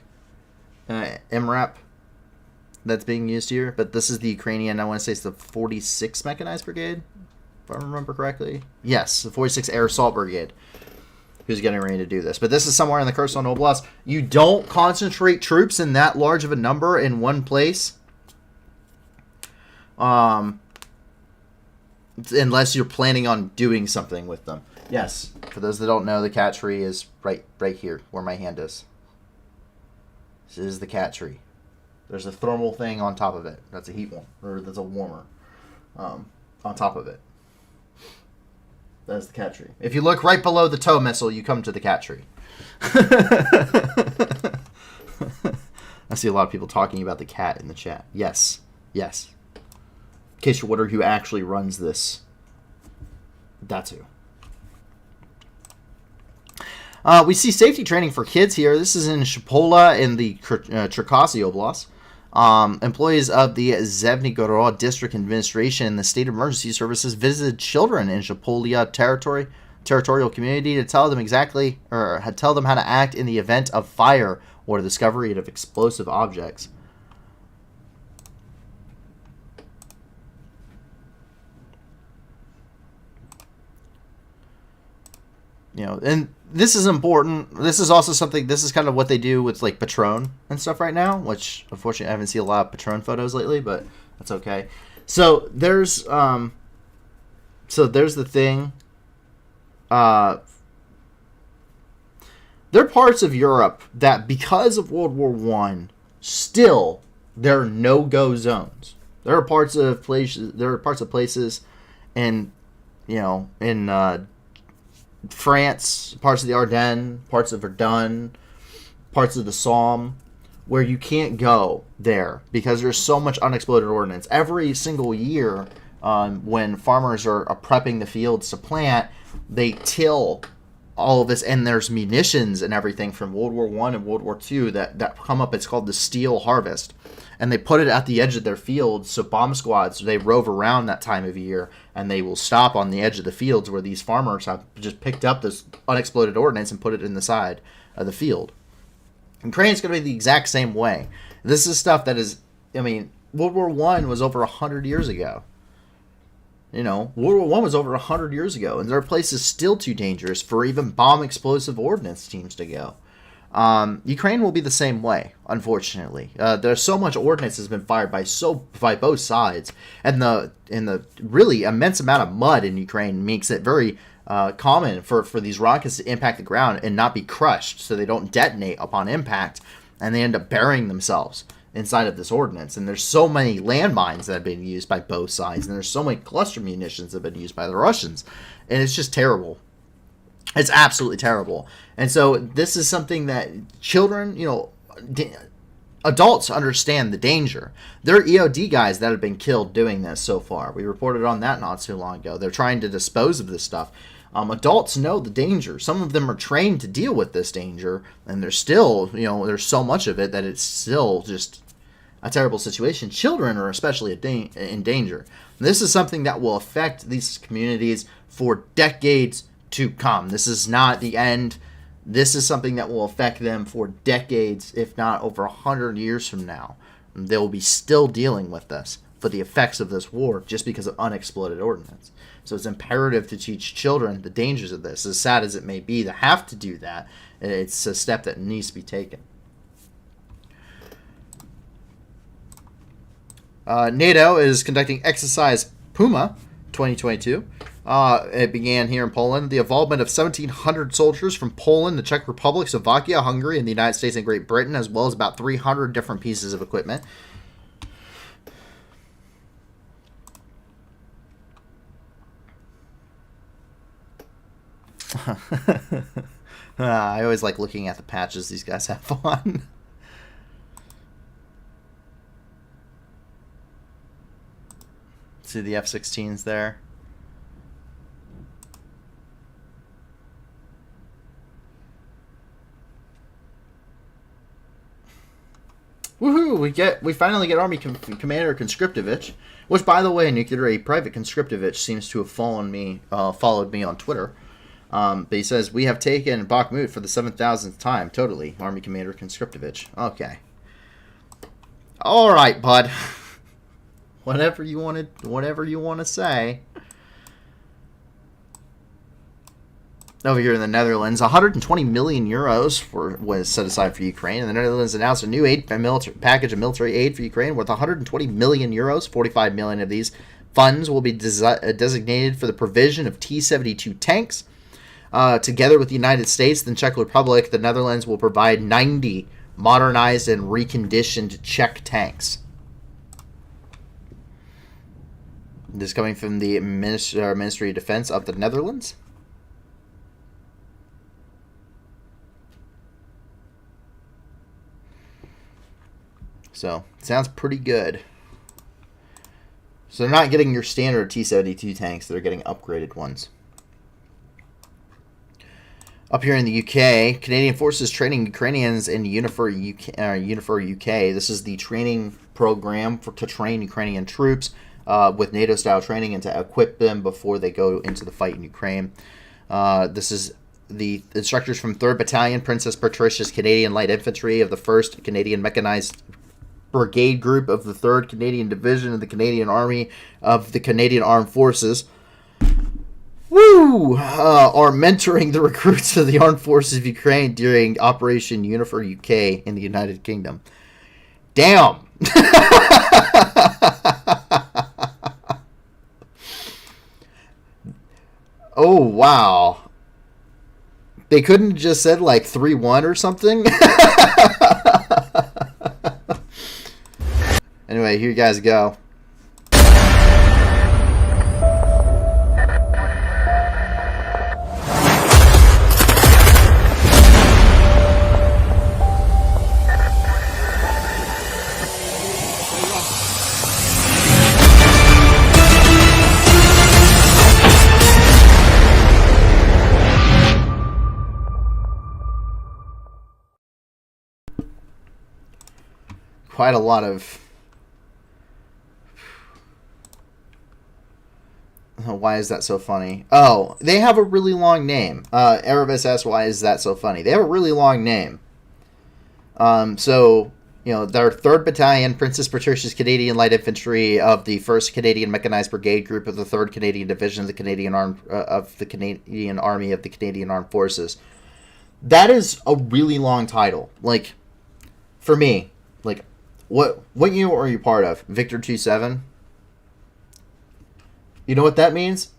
MRAP that's being used here, but this is the Ukrainian. I want to say it's the 46th Mechanized Brigade, if I remember correctly. Yes, the 46th Air Assault Brigade, who's getting ready to do this. But this is somewhere in the Kherson Oblast. You don't concentrate troops in that large of a number in one place, unless you're planning on doing something with them. Yes, for those that don't know, the cat tree is right here where my hand is. This is the cat tree. There's a thermal thing on top of it. That's a heat one, or that's a warmer on top of it. That's the cat tree. If you look right below the tow missile, you come to the cat tree. I see a lot of people talking about the cat in the chat. Yes, yes. In case you're wondering who actually runs this, that's who. We see safety training for kids here. This is in Shapola in the Cherkasy Oblast. Employees of the Zevnigorod District Administration and the State Emergency Services visited children in Shapolia territorial community to tell them exactly, or tell them how to act in the event of fire or the discovery of explosive objects. You know, and this is important. This is also something, this is kind of what they do with like Patron and stuff right now, which unfortunately I haven't seen a lot of Patron photos lately, but that's okay. So there's the thing. There are parts of Europe that, because of World War I, still there are no-go zones. There are parts of places, in France, parts of the Ardennes, parts of Verdun, parts of the Somme, where you can't go there because there's so much unexploded ordnance. Every single year, when farmers are prepping the fields to plant, they till all of this, and there's munitions and everything from World War I and World War II that come up. It's called the steel harvest. And they put it at the edge of their fields, so bomb squads, they rove around that time of year, and they will stop on the edge of the fields where these farmers have just picked up this unexploded ordnance and put it in the side of the field. Ukraine's going to be the exact same way. This is stuff that is, I mean, World War I was over 100 years ago. You know, World War I was over 100 years ago, and there are places still too dangerous for even bomb explosive ordnance teams to go. Ukraine will be the same way, unfortunately. There's so much ordnance has been fired by both sides, and the really immense amount of mud in Ukraine makes it very common for these rockets to impact the ground and not be crushed, so they don't detonate upon impact, and they end up burying themselves inside of this ordinance. And there's so many landmines that have been used by both sides, and there's so many cluster munitions that have been used by the Russians. And it's just terrible. It's absolutely terrible. And so this is something that children, adults understand the danger. There are EOD guys that have been killed doing this so far. We reported on that not too long ago. They're trying to dispose of this stuff. Adults know the danger. Some of them are trained to deal with this danger, and there's still, there's so much of it that it's still just a terrible situation. Children are especially in danger. This is something that will affect these communities for decades to come. This is not the end. This is something that will affect them for decades, if not over 100 years from now. They will be still dealing with this, for the effects of this war, just because of unexploded ordnance. So it's imperative to teach children the dangers of this. As sad as it may be to have to do that, it's a step that needs to be taken. NATO is conducting Exercise Puma 2022. It began here in Poland. The involvement of 1,700 soldiers from Poland, the Czech Republic, Slovakia, Hungary, and the United States and Great Britain, as well as about 300 different pieces of equipment. I always like looking at the patches these guys have on. See the F-16s there. Woohoo! We finally get Army Commander Conscriptovich, which, by the way, Nuclear Private Conscriptovich seems to have followed me on Twitter. But he says, we have taken Bakhmut for the 7,000th time. Totally, Army Commander Conscriptovich. Okay. All right, bud. Whatever you want to say. Over here in the Netherlands, 120 million euros was set aside for Ukraine, and the Netherlands announced a new package of military aid for Ukraine worth 120 million euros. 45 million of these funds will be designated for the provision of T-72 tanks. Together with the United States and the Czech Republic, the Netherlands will provide 90 modernized and reconditioned Czech tanks. This is coming from the Ministry of Defense of the Netherlands. So, sounds pretty good. So they're not getting your standard T-72 tanks, they're getting upgraded ones. Up here in the UK, Canadian Forces training Ukrainians in Unifor UK. This is the training program to train Ukrainian troops with NATO-style training and to equip them before they go into the fight in Ukraine. This is the instructors from 3rd Battalion, Princess Patricia's Canadian Light Infantry of the 1st Canadian Mechanized Brigade Group of the 3rd Canadian Division of the Canadian Army of the Canadian Armed Forces. Are mentoring the recruits of the Armed Forces of Ukraine during Operation Unifor UK in the United Kingdom. Damn! Oh, wow. They couldn't have just said like 3-1 or something? Anyway, here you guys go. Quite a lot of... Why is that so funny? Oh, they have a really long name. Erebus asks, why is that so funny? They have a really long name. So, their 3rd Battalion, Princess Patricia's Canadian Light Infantry of the 1st Canadian Mechanized Brigade Group of the 3rd Canadian Division of the Canadian Army of the Canadian Armed Forces. That is a really long title. Like, for me, like, what unit are you part of? Victor 27? You know what that means?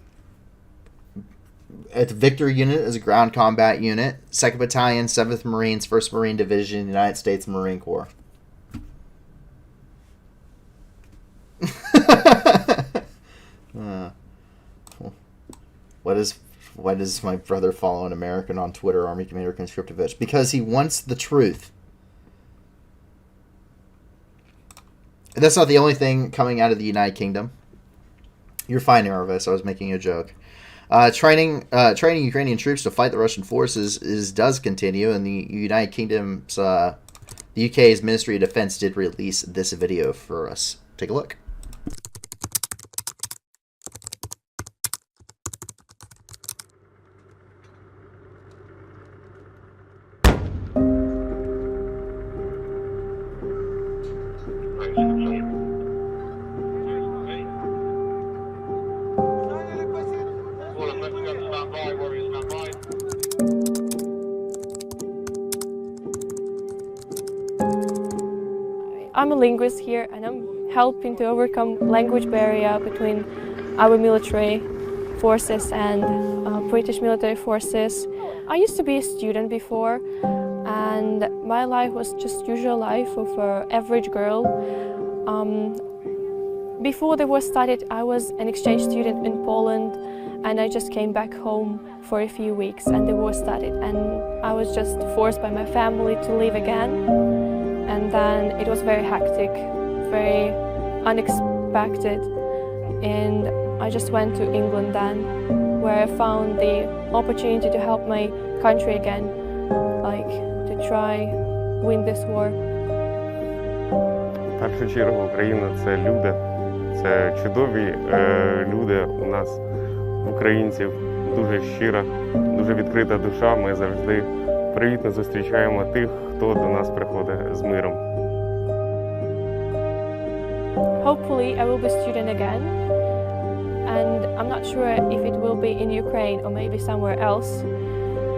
The Victor unit is a ground combat unit. 2nd Battalion, 7th Marines, 1st Marine Division, United States Marine Corps. why does my brother follow an American on Twitter, Army Commander Conscriptivist? Because he wants the truth. And that's not the only thing coming out of the United Kingdom. You're fine, Aravis. I was making a joke. Training Ukrainian troops to fight the Russian forces does continue, and the United Kingdom's the UK's Ministry of Defense did release this video for us. Take a look. I'm a linguist here, and I'm helping to overcome language barrier between our military forces and British military forces. I used to be a student before, and my life was just usual life of an average girl. Before the war started, I was an exchange student in Poland, and I just came back home for a few weeks, and the war started, and I was just forced by my family to leave again. And then it was very hectic, very unexpected, and I just went to England then, where I found the opportunity to help my country again, like to try win this war. В першу чергу Україна – це люди, це чудові люди у нас, українців, дуже щира, дуже відкрита душа. Ми завжди привітно зустрічаємо тих, хто до нас приходить з миром. Hopefully I will be a student again, and I'm not sure if it will be in Ukraine or maybe somewhere else.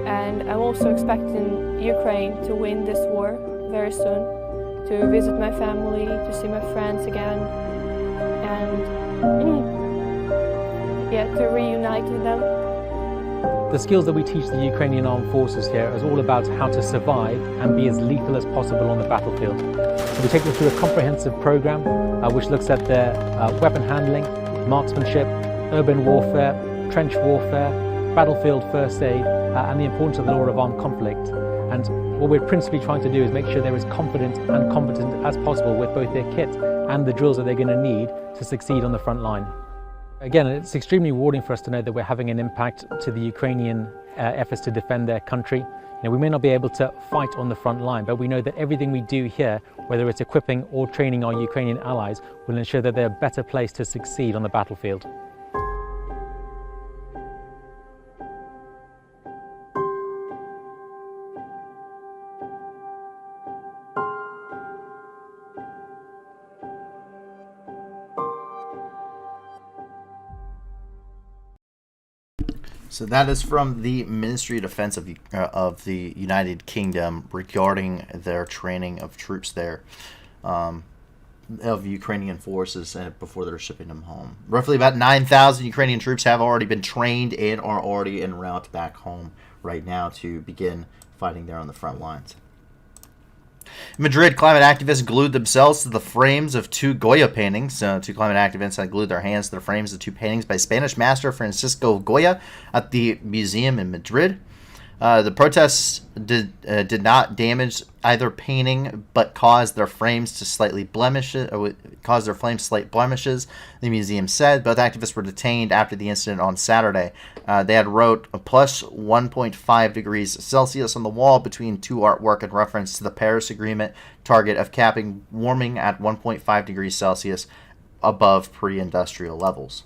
And I'm also expecting Ukraine to win this war very soon, to visit my family, to see my friends again, and yeah, to reunite with them. The skills that we teach the Ukrainian armed forces here is all about how to survive and be as lethal as possible on the battlefield. So we take them through a comprehensive program which looks at their weapon handling, marksmanship, urban warfare, trench warfare, battlefield first aid, and the importance of the law of armed conflict. And what we're principally trying to do is make sure they're as confident and competent as possible with both their kit and the drills that they're going to need to succeed on the front line. Again, it's extremely rewarding for us to know that we're having an impact to the Ukrainian efforts to defend their country. You know, we may not be able to fight on the front line, but we know that everything we do here, whether it's equipping or training our Ukrainian allies, will ensure that they're a better place to succeed on the battlefield. So that is from the Ministry of Defense of the United Kingdom regarding their training of troops there, of Ukrainian forces before they're shipping them home. Roughly about 9,000 Ukrainian troops have already been trained and are already en route back home right now to begin fighting there on the front lines. In Madrid, climate activists glued themselves to the frames of two Goya paintings. Two climate activists had glued their hands to the frames of two paintings by Spanish master Francisco Goya at the museum in Madrid. The protests did not damage either painting, but caused their frames to slight blemishes. The museum said both activists were detained after the incident on Saturday. They had wrote a plus 1.5 degrees Celsius on the wall between two artwork in reference to the Paris Agreement target of capping warming at 1.5 degrees Celsius above pre-industrial levels.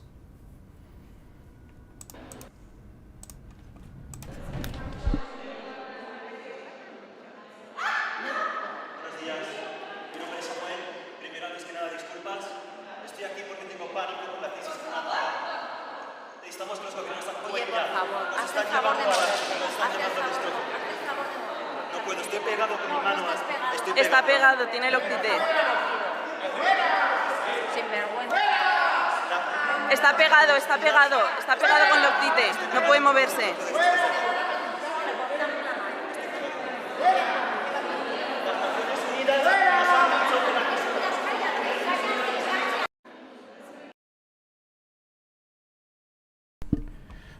Está pegado, tiene el octite. Está pegado con el octite, no puede moverse.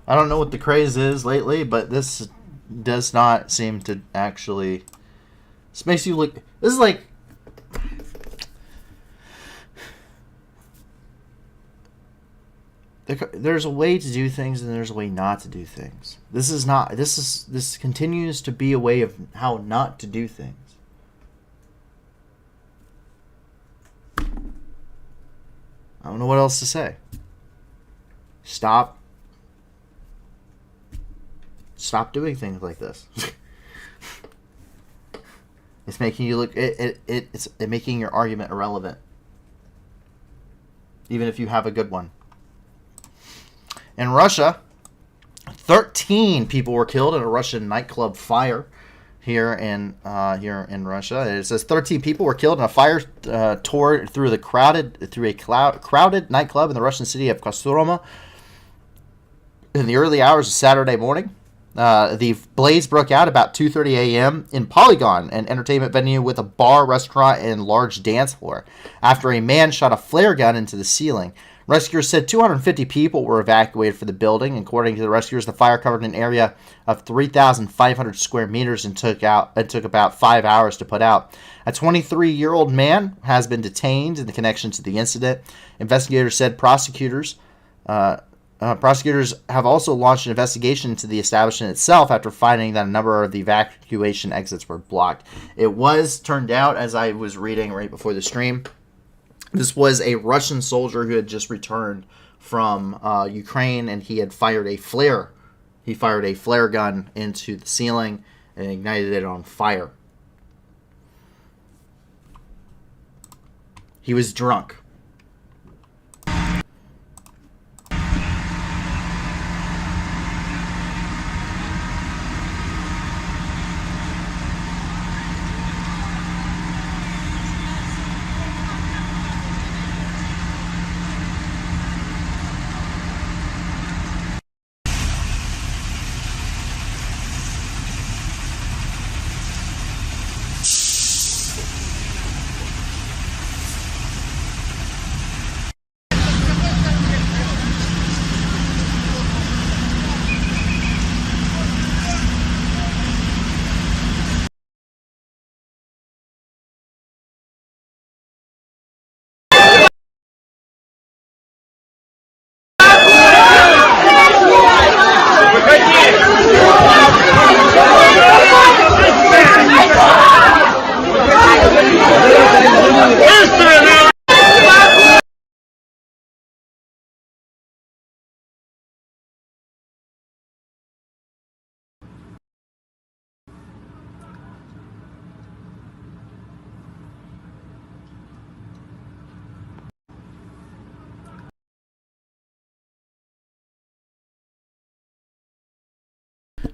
I don't know what the craze is lately, but this does not seem to actually... This makes you look... This is like... There's a way to do things and there's a way not to do things. This continues to be a way of how not to do things. I don't know what else to say. Stop doing things like this. It's making you look. It's making your argument irrelevant, even if you have a good one. In Russia, 13 people were killed in a Russian nightclub fire here in Russia. It says 13 people were killed in a fire tore through a crowded nightclub in the Russian city of Kostroma in the early hours of Saturday morning. The blaze broke out about 2:30 a.m. in Polygon, an entertainment venue with a bar, restaurant, and large dance floor, after a man shot a flare gun into the ceiling. Rescuers said 250 people were evacuated from the building. According to the rescuers, the fire covered an area of 3,500 square meters and took about 5 hours to put out. A 23-year-old man has been detained in the connection to the incident. Investigators said prosecutors have also launched an investigation into the establishment itself after finding that a number of the evacuation exits were blocked. It was turned out, as I was reading right before the stream, this was a Russian soldier who had just returned from Ukraine, and he had fired a flare. He fired a flare gun into the ceiling and ignited it on fire. He was drunk.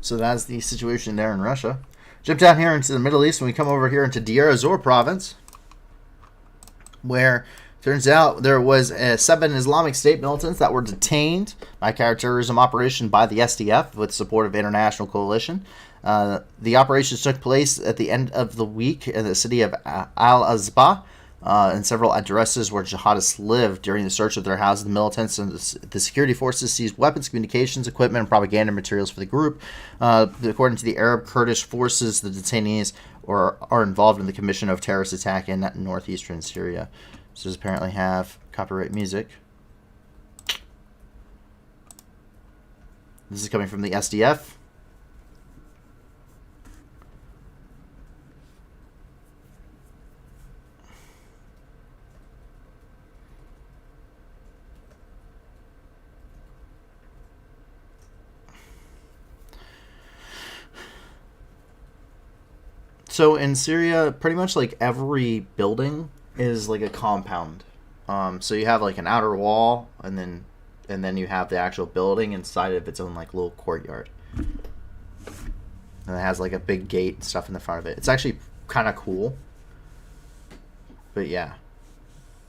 So that's the situation there in Russia. Jump down here into the Middle East, and we come over here into Deir ez-Zor province, where turns out there was 7 Islamic State militants that were detained by a counterterrorism operation by the SDF with support of international coalition. The operations took place at the end of the week in the city of Al-Azba, and several addresses where jihadists lived. During the search of their houses, the militants and the security forces seized weapons, communications equipment, and propaganda materials for the group. According to the Arab Kurdish forces, the detainees are involved in the commission of terrorist attack in northeastern Syria. So does apparently have copyright music. This is coming from the SDF. So in Syria, pretty much like every building is like a compound. So you have like an outer wall, and then you have the actual building inside of its own like little courtyard. And it has like a big gate and stuff in the front of it. It's actually kind of cool. But yeah.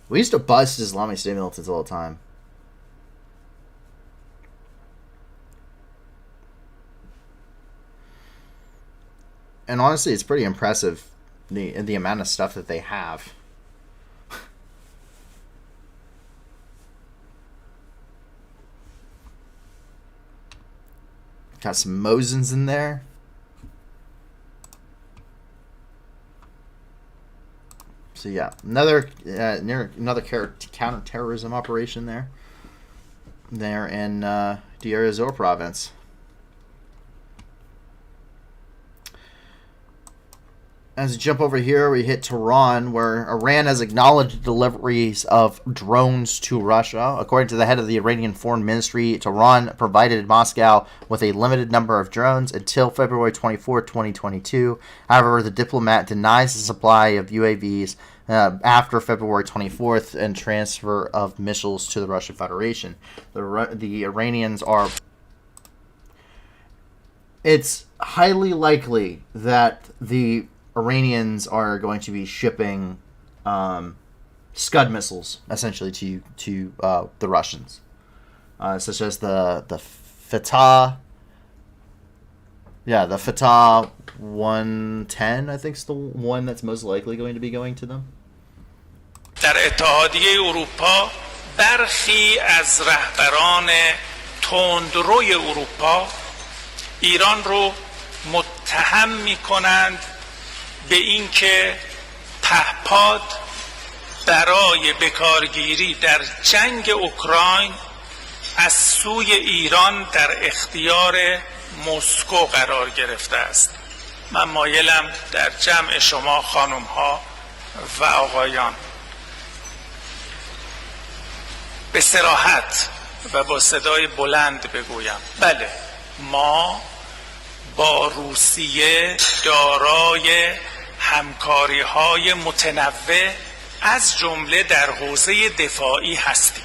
We used to bust Islamic State militants all the time. And honestly, it's pretty impressive, the amount of stuff that they have. Got some Mosins in there. So yeah, another counterterrorism operation there in Deir ez-Zor province. As we jump over here, we hit Tehran, where Iran has acknowledged deliveries of drones to Russia. According to the head of the Iranian Foreign Ministry, Tehran provided Moscow with a limited number of drones until February 24, 2022. However, the diplomat denies the supply of UAVs after February 24th and transfer of missiles to the Russian Federation. The Iranians are... It's highly likely that the Iranians are going to be shipping Scud missiles, essentially, to the Russians, such as the Fatah. Yeah, the Fatah 110, I think, is the one that's most likely going to be going to them. در اتحادیه اروپا برخی از رهبران تندروی اروپا ایران رو متهم می‌کنند به اینکه پهپاد برای بکارگیری در جنگ اوکراین از سوی ایران در اختیار مسکو قرار گرفته است. من مایلم در جمع شما خانم‌ها و آقایان به صراحت و با صدای بلند بگویم بله، ما با روسیه دارای همکاری‌های متنوع از جمله در حوزه دفاعی هستیم.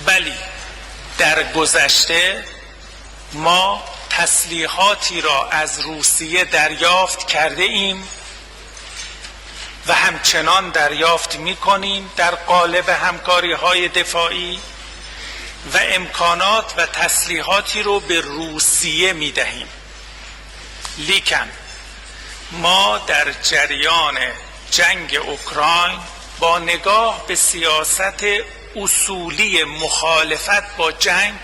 ولی در گذشته ما تسلیحاتی را از روسیه دریافت کرده ایم و همچنان دریافت می‌کنیم در قالب همکاری‌های دفاعی و امکانات و تسلیحاتی رو به روسیه می‌دهیم. لیکن ما در جریان جنگ اوکراین با نگاه به سیاست اصولی مخالفت با جنگ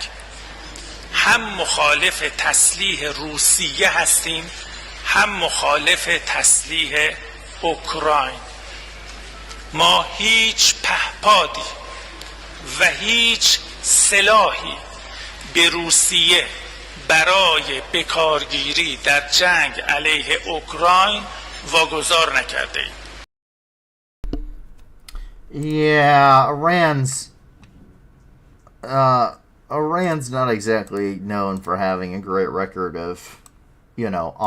هم مخالف تسلیح روسیه هستیم، هم مخالف تسلیح اوکراین. ما هیچ پهپادی و هیچ سلاحی به روسیه برای بکارگیری در جنگ علیه اوکراین واگذار نکرده ایم. Yeah, Iran's not exactly known for having a great record of,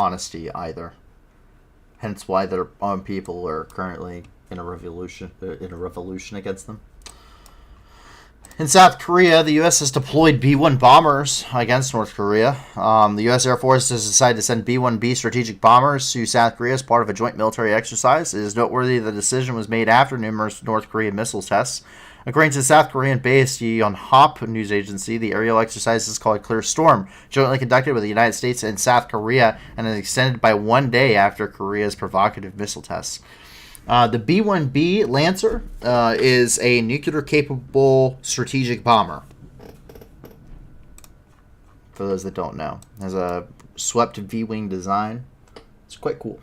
honesty either. Hence why their own people are currently in a revolution against them. In South Korea, the U.S. has deployed B-1 bombers against North Korea. The U.S. Air Force has decided to send B-1B strategic bombers to South Korea as part of a joint military exercise. It is noteworthy the decision was made after numerous North Korean missile tests. According to the South Korean-based Yonhap news agency, the aerial exercise is called Clear Storm, jointly conducted with the United States and South Korea, and is extended by 1 day after Korea's provocative missile tests. The B-1B Lancer is a nuclear-capable strategic bomber. For those that don't know, it has a swept V-wing design. It's quite cool.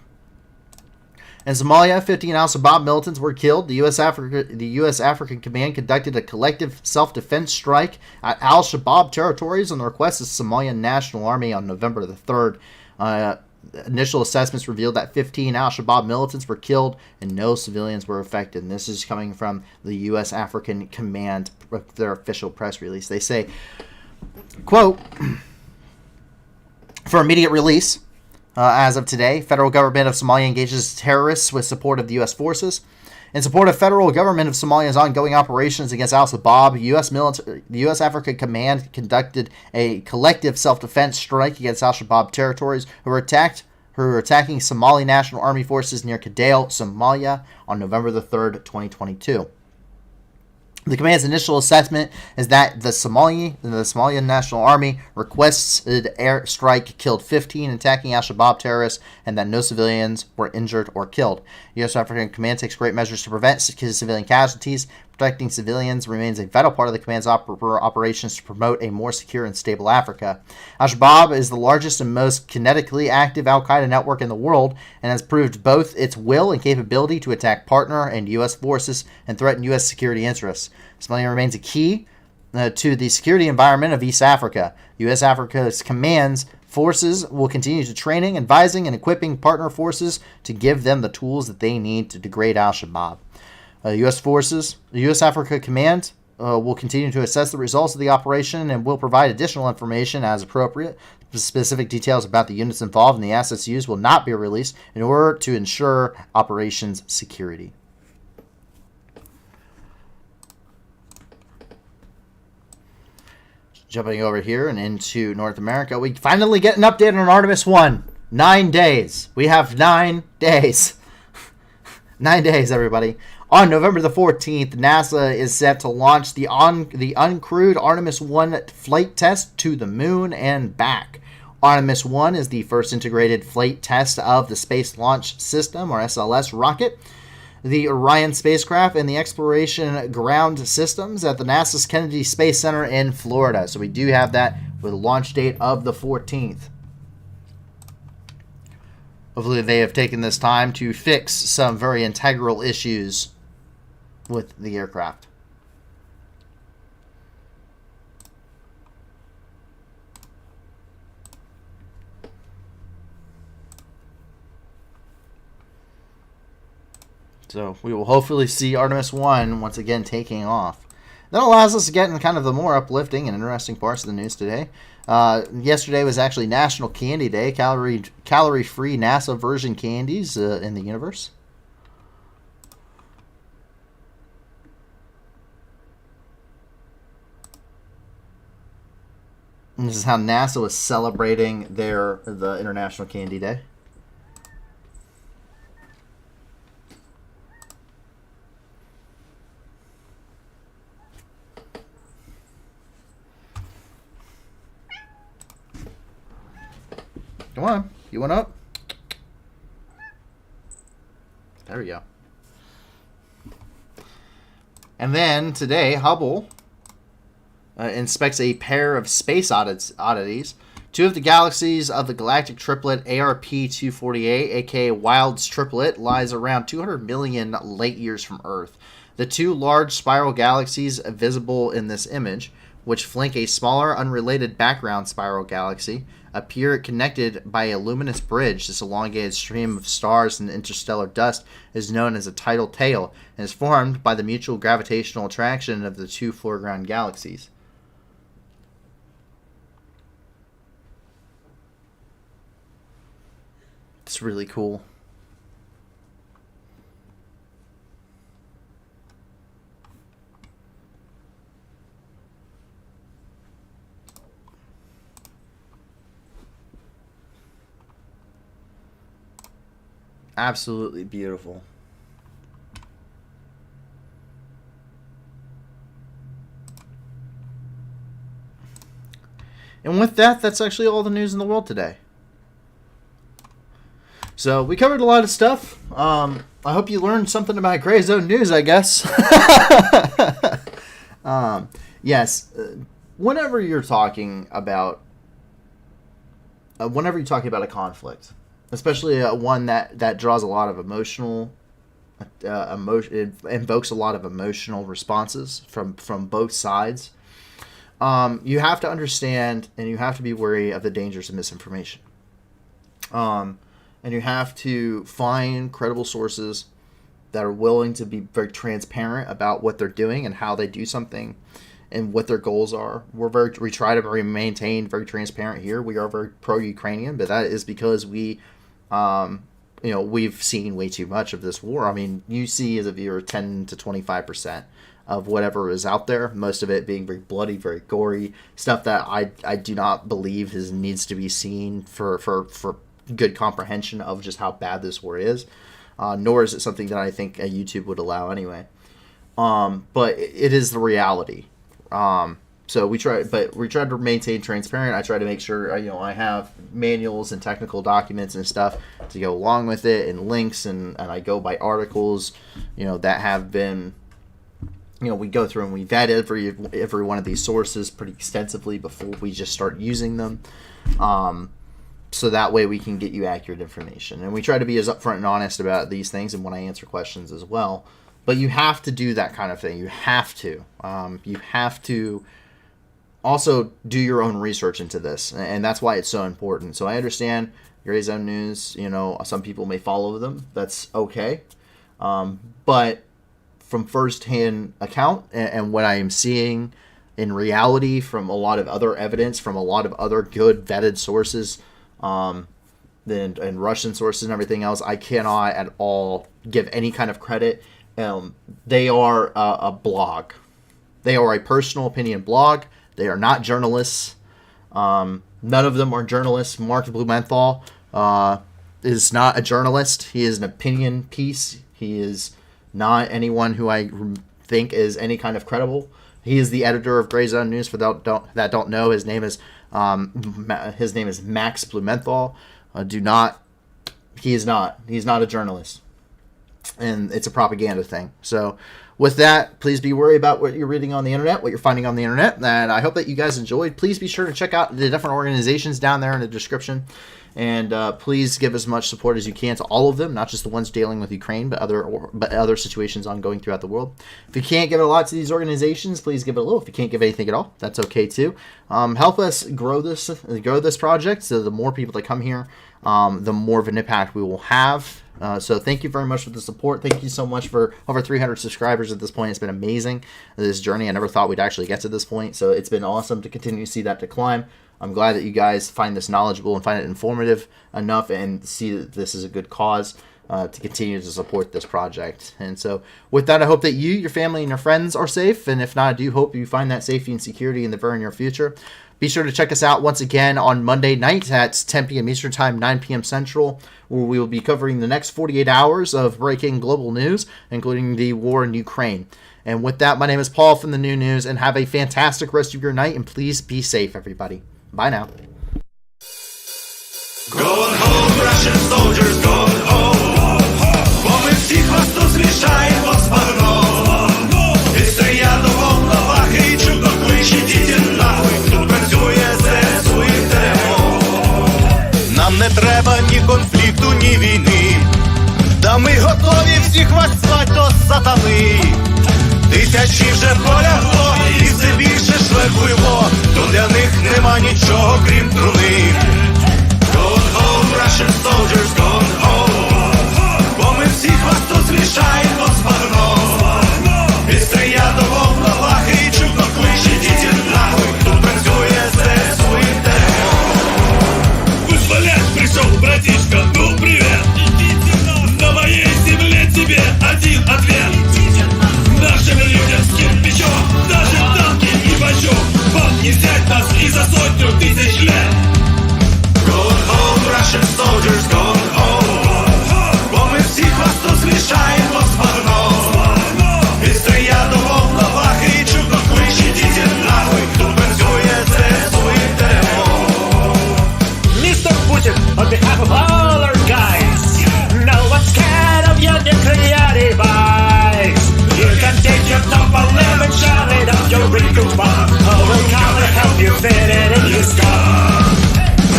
In Somalia, 15 al-Shabaab militants were killed. The U.S. African Command conducted a collective self-defense strike at al-Shabaab territories on the request of the Somalian National Army on November the 3rd. Initial assessments revealed that 15 al-Shabaab militants were killed and no civilians were affected. And this is coming from the U.S. African Command, their official press release. They say, quote, for immediate release, as of today, federal government of Somalia engages terrorists with support of the U.S. forces. In support of federal government of Somalia's ongoing operations against al-Shabaab, the U.S. African Command conducted a collective self-defense strike against al-Shabaab territories who were attacking Somali National Army forces near Kidal, Somalia, on November the 3rd, 2022. The command's initial assessment is that the Somalian National Army requested airstrike killed 15 attacking al-Shabaab terrorists and that no civilians were injured or killed. U.S. African Command takes great measures to prevent civilian casualties, Protecting civilians remains a vital part of the command's operations to promote a more secure and stable Africa. Al-Shabaab is the largest and most kinetically active al-Qaeda network in the world and has proved both its will and capability to attack partner and U.S. forces and threaten U.S. security interests. Somalia remains a key to the security environment of East Africa. U.S. Africa's commands forces will continue to training, advising, and equipping partner forces to give them the tools that they need to degrade Al-Shabaab. U.S. Africa Command will continue to assess the results of the operation and will provide additional information as appropriate. The specific details about the units involved and the assets used will not be released in order to ensure operations security. Jumping over here and into North America, we finally get an update on Artemis 1. 9 days. We have 9 days. 9 days, everybody. On November the 14th, NASA is set to launch the uncrewed Artemis 1 flight test to the moon and back. Artemis 1 is the first integrated flight test of the Space Launch System, or SLS, rocket, the Orion spacecraft, and the Exploration Ground Systems at the NASA's Kennedy Space Center in Florida. So we do have that with a launch date of the 14th. Hopefully they have taken this time to fix some very integral issues with the aircraft. So we will hopefully see Artemis 1 once again taking off. That allows us to get in kind of the more uplifting and interesting parts of the news today. Yesterday was actually National Candy Day, calorie-free NASA version candies in the universe. And this is how NASA was celebrating the International Candy Day. Come on, you went up? There we go. And then today, Hubble inspects a pair of space oddities. Two of the galaxies of the galactic triplet ARP 248, aka Wild's triplet, lies around 200 million light years from Earth. The two large spiral galaxies visible in this image, which flank a smaller unrelated background spiral galaxy, appear connected by a luminous bridge. This elongated stream of stars and interstellar dust is known as a tidal tail and is formed by the mutual gravitational attraction of the two foreground galaxies. It's really cool. Absolutely beautiful. And with that, that's actually all the news in the world today. So we covered a lot of stuff. I hope you learned something about Gray Zone News, I guess. Yes, whenever you're talking about a conflict, especially one that draws a lot of emotion, it invokes a lot of emotional responses from both sides. You have to understand and you have to be wary of the dangers of misinformation. And you have to find credible sources that are willing to be very transparent about what they're doing and how they do something and what their goals are. We try to maintain very transparent here. We are very pro-Ukrainian, but that is because we've seen way too much of this war. I mean, you see as a viewer 10 to 25% of whatever is out there, most of it being very bloody, very gory, stuff that I do not believe needs to be seen for good comprehension of just how bad this war is, nor is it something that I think YouTube would allow anyway. But it is the reality. So we try to maintain transparent. I try to make sure I have manuals and technical documents and stuff to go along with it, and links, and I go by articles that have been we go through and we vet every one of these sources pretty extensively before we just start using them. So that way we can get you accurate information. And we try to be as upfront and honest about these things and when I answer questions as well. But you have to do that kind of thing. You have to. You have to also do your own research into this. And that's why it's so important. So I understand Gray Zone News, some people may follow them. That's okay. But from first-hand account and what I am seeing in reality from a lot of other evidence, from a lot of other good vetted sources, and Russian sources and everything else, I cannot at all give any kind of credit. They are a blog. They are a personal opinion blog. They are not journalists. None of them are journalists. Mark Blumenthal is not a journalist. He is an opinion piece. He is not anyone who I think is any kind of credible. He is the editor of Gray Zone News. For that don't know, his name is Max Blumenthal. He's not a journalist, and it's a propaganda thing. So with that, please be worried about what you're reading on the internet, what you're finding on the internet, and I hope that you guys enjoyed. Please be sure to check out the different organizations down there in the description. And please give as much support as you can to all of them, not just the ones dealing with Ukraine, but other situations ongoing throughout the world. If you can't give a lot to these organizations, please give it a little. If you can't give anything at all, that's okay too. Help us grow this project. So the more people that come here, the more of an impact we will have. So thank you very much for the support. Thank you so much for over 300 subscribers at this point. It's been amazing, this journey. I never thought we'd actually get to this point. So it's been awesome to continue to see that decline. I'm glad that you guys find this knowledgeable and find it informative enough and see that this is a good cause to continue to support this project. And so with that, I hope that you, your family, and your friends are safe. And if not, I do hope you find that safety and security in the very near future. Be sure to check us out once again on Monday night at 10 p.m. Eastern Time, 9 p.m. Central, where we will be covering the next 48 hours of breaking global news, including the war in Ukraine. And with that, my name is Paul from the New News, and have a fantastic rest of your night, and please be safe, everybody. Bye now. Going home, Russian soldiers, going home. Бо ми всіх вас тут змішаємо з багном. І стоять до волноваги, і чудо кличе, діти нахуй. Тут працює ЗСУ і ТМО. Нам не треба ні конфлікту, ні війни. Та ми готові всіх вас слать до сатани. Тисячі вже полягло, і все більше шлейфуйло. То для них нема нічого, крім труни. Going home, Russian soldiers, going home. Бо ми всіх вас тут змішаємо з багном. І стоять до волноваги, і чудно кличе, діти нахуй. Тут працює ЗСУ і ТМО. Вызволять пришел, братишка, ну привет. На моей земле тебе один ответ. Нашим людям с кирпичом, даже танки и бачок. Вам не взять нас и за 100 000 лет. Going home, Russian soldiers, going home. Бо ми всіх вас тут змішаємо з багном. І стоять до волноваги, і чудно кличе, діти нахуй. Тут працює ЗСУ і ТМО. Mr. Putin, on behalf of all our guys, no one's scared of your nuclear device. You can take your top 11, shove it up your wrinkled bum. Oh, we'll come and help you fit it in your skull.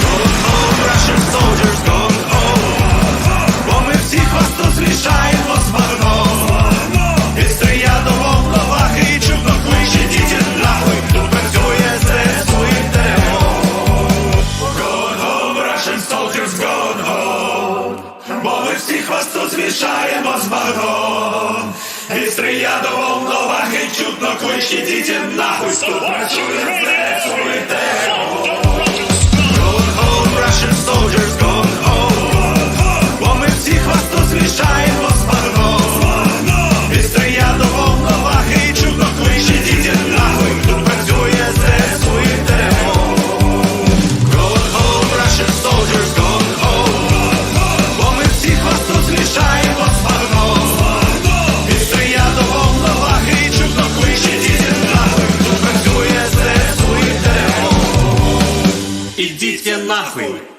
Going home, Russian soldiers, going home. Бо ми всіх вас тут змішаємо з багном. І стоять до волноваги, і чудно кличе, діти нахуй. Тут працює ЗСУ і ТМО. Going home, Russian soldiers, going home. Бо ми всіх вас тут змішаємо з багном. І стріля до волноваги, чутно кличе, діти нахуй. Тут працює ЗСУ і ТМО. Going home, Russian soldiers, going home. Бо ми всіх вас тут змішаємо з багном. І стріля до волноваги, чутно кличе, діти нахуй. Тут працює ЗСУ і ТМО. Going home, Russian soldiers, going home. Бо ми всіх вас тут змішаємо з багном. Идите нахуй!